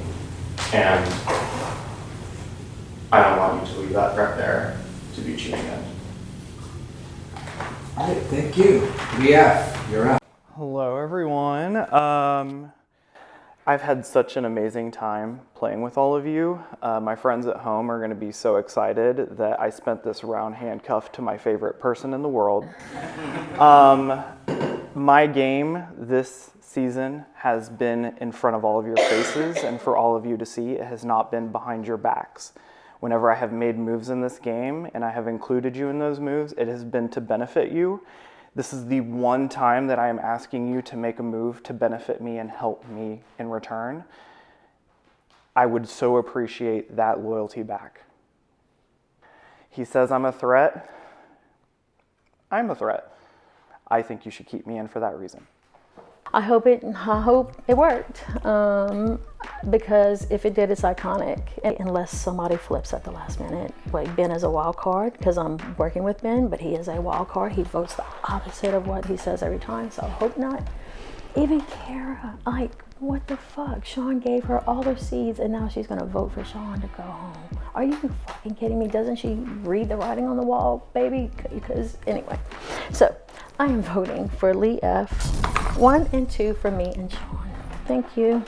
S6: And I don't want you to leave that threat there to be cheating at.
S1: Alright, thank you. Lee F., you're up.
S13: Hello, everyone. I've had such an amazing time playing with all of you. My friends at home are going to be so excited that I spent this round handcuffed to my favorite person in the world. My game this season has been in front of all of your faces and for all of you to see. It has not been behind your backs. Whenever I have made moves in this game and I have included you in those moves, it has been to benefit you. This is the one time that I am asking you to make a move to benefit me and help me in return. I would so appreciate that loyalty back. He says I'm a threat. I'm a threat. I think you should keep me in for that reason.
S4: I hope it worked, because if it did, it's iconic. Unless somebody flips at the last minute. Like Ben is a wild card, because I'm working with Ben, but he is a wild card. He votes the opposite of what he says every time, so I hope not. Even Kara, like, what the fuck? Sean gave her all her seeds, and now she's gonna vote for Sean to go home. Are you fucking kidding me? Doesn't she read the writing on the wall, baby? Because, anyway. So, I am voting for Lee F. 1 and 2 for me and Sean. Thank you.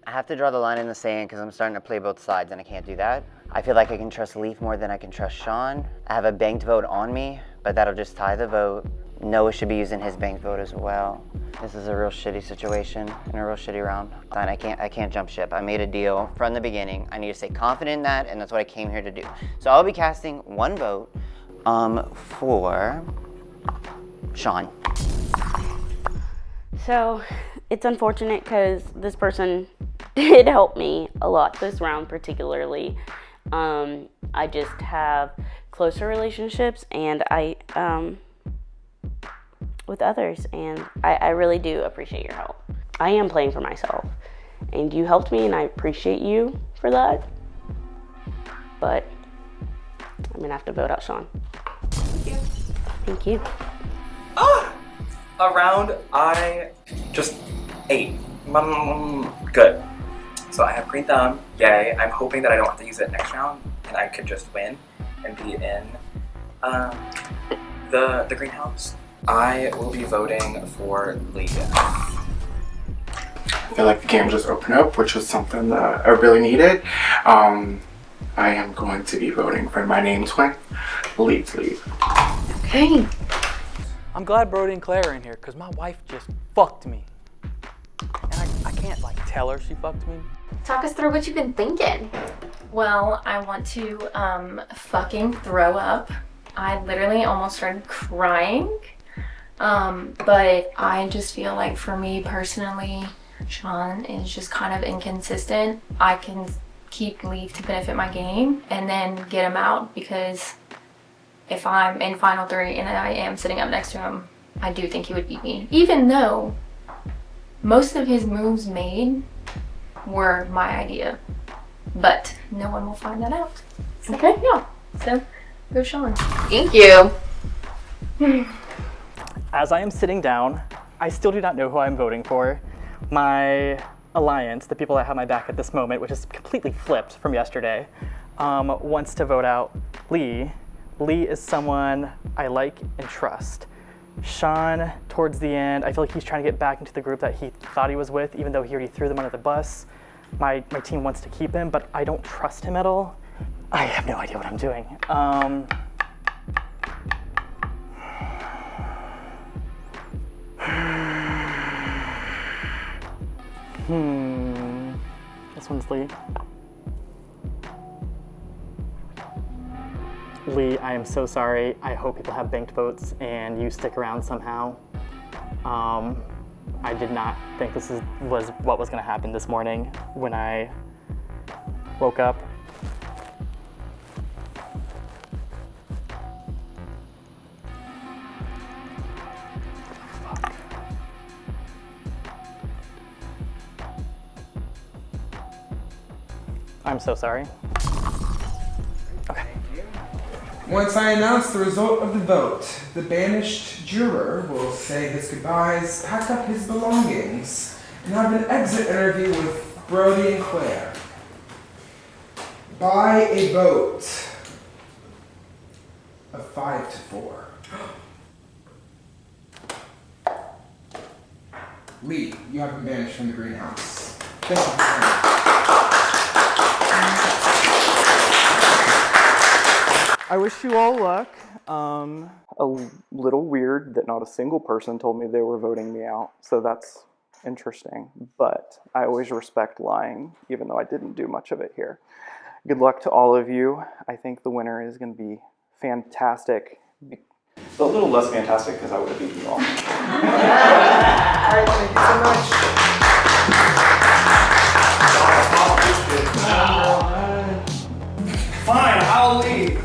S9: I have to draw the line in the sand because I'm starting to play both sides and I can't do that. I feel like I can trust Leaf more than I can trust Sean. I have a banked vote on me, but that'll just tie the vote. Noah should be using his banked vote as well. This is a real shitty situation and a real shitty round. And I can't jump ship. I made a deal from the beginning. I need to stay confident in that, and that's what I came here to do. So I'll be casting one vote for Sean.
S7: So it's unfortunate because this person did help me a lot this round particularly. I just have closer relationships and with others, and I really do appreciate your help. I am playing for myself and you helped me and I appreciate you for that, but I'm gonna have to vote out Sean. Thank you. Thank you.
S15: Around I just ate. Good. So I have green thumb. Yay. I'm hoping that I don't have to use it next round and I could just win and be in the greenhouse. I will be voting for Lee.
S8: I feel like the game just opened up, which was something that I really needed. I am going to be voting for my name twin, Lee.
S2: Okay. I'm glad Brody and Claire are in here because my wife just fucked me. And I can't like tell her she fucked me.
S10: Talk us through what you've been thinking.
S16: Well, I want to fucking throw up. I literally almost started crying. But I just feel like for me personally, Sean is just kind of inconsistent. I can keep Leaf to benefit my game and then get him out, because if I'm in final 3 and I am sitting up next to him, I do think he would beat me. Even though most of his moves made were my idea. But no one will find that out. So, okay, yeah. So, go Sean.
S10: Thank you.
S11: As I am sitting down, I still do not know who I'm voting for. My alliance, the people that have my back at this moment, which is completely flipped from yesterday, wants to vote out Lee. Lee is someone I like and trust. Sean, towards the end, I feel like he's trying to get back into the group that he thought he was with, even though he already threw them under the bus. My team wants to keep him, but I don't trust him at all. I have no idea what I'm doing. This one's Lee. Lee, I am so sorry. I hope people have banked votes and you stick around somehow. I did not think this was what was going to happen this morning when I woke up. I'm so sorry.
S1: Once I announce the result of the vote, the banished juror will say his goodbyes, pack up his belongings, and have an exit interview with Brody and Claire. By a vote of 5-4. Lee, you have been banished from the greenhouse. Thank you for playing.
S13: I wish you all luck. A little weird that not a single person told me they were voting me out, so that's interesting. But I always respect lying, even though I didn't do much of it here. Good luck to all of you. I think the winner is going to be fantastic.
S6: It's a little less fantastic because I would have beaten you all.
S1: All right, thank you so much.
S14: Fine, I'll leave.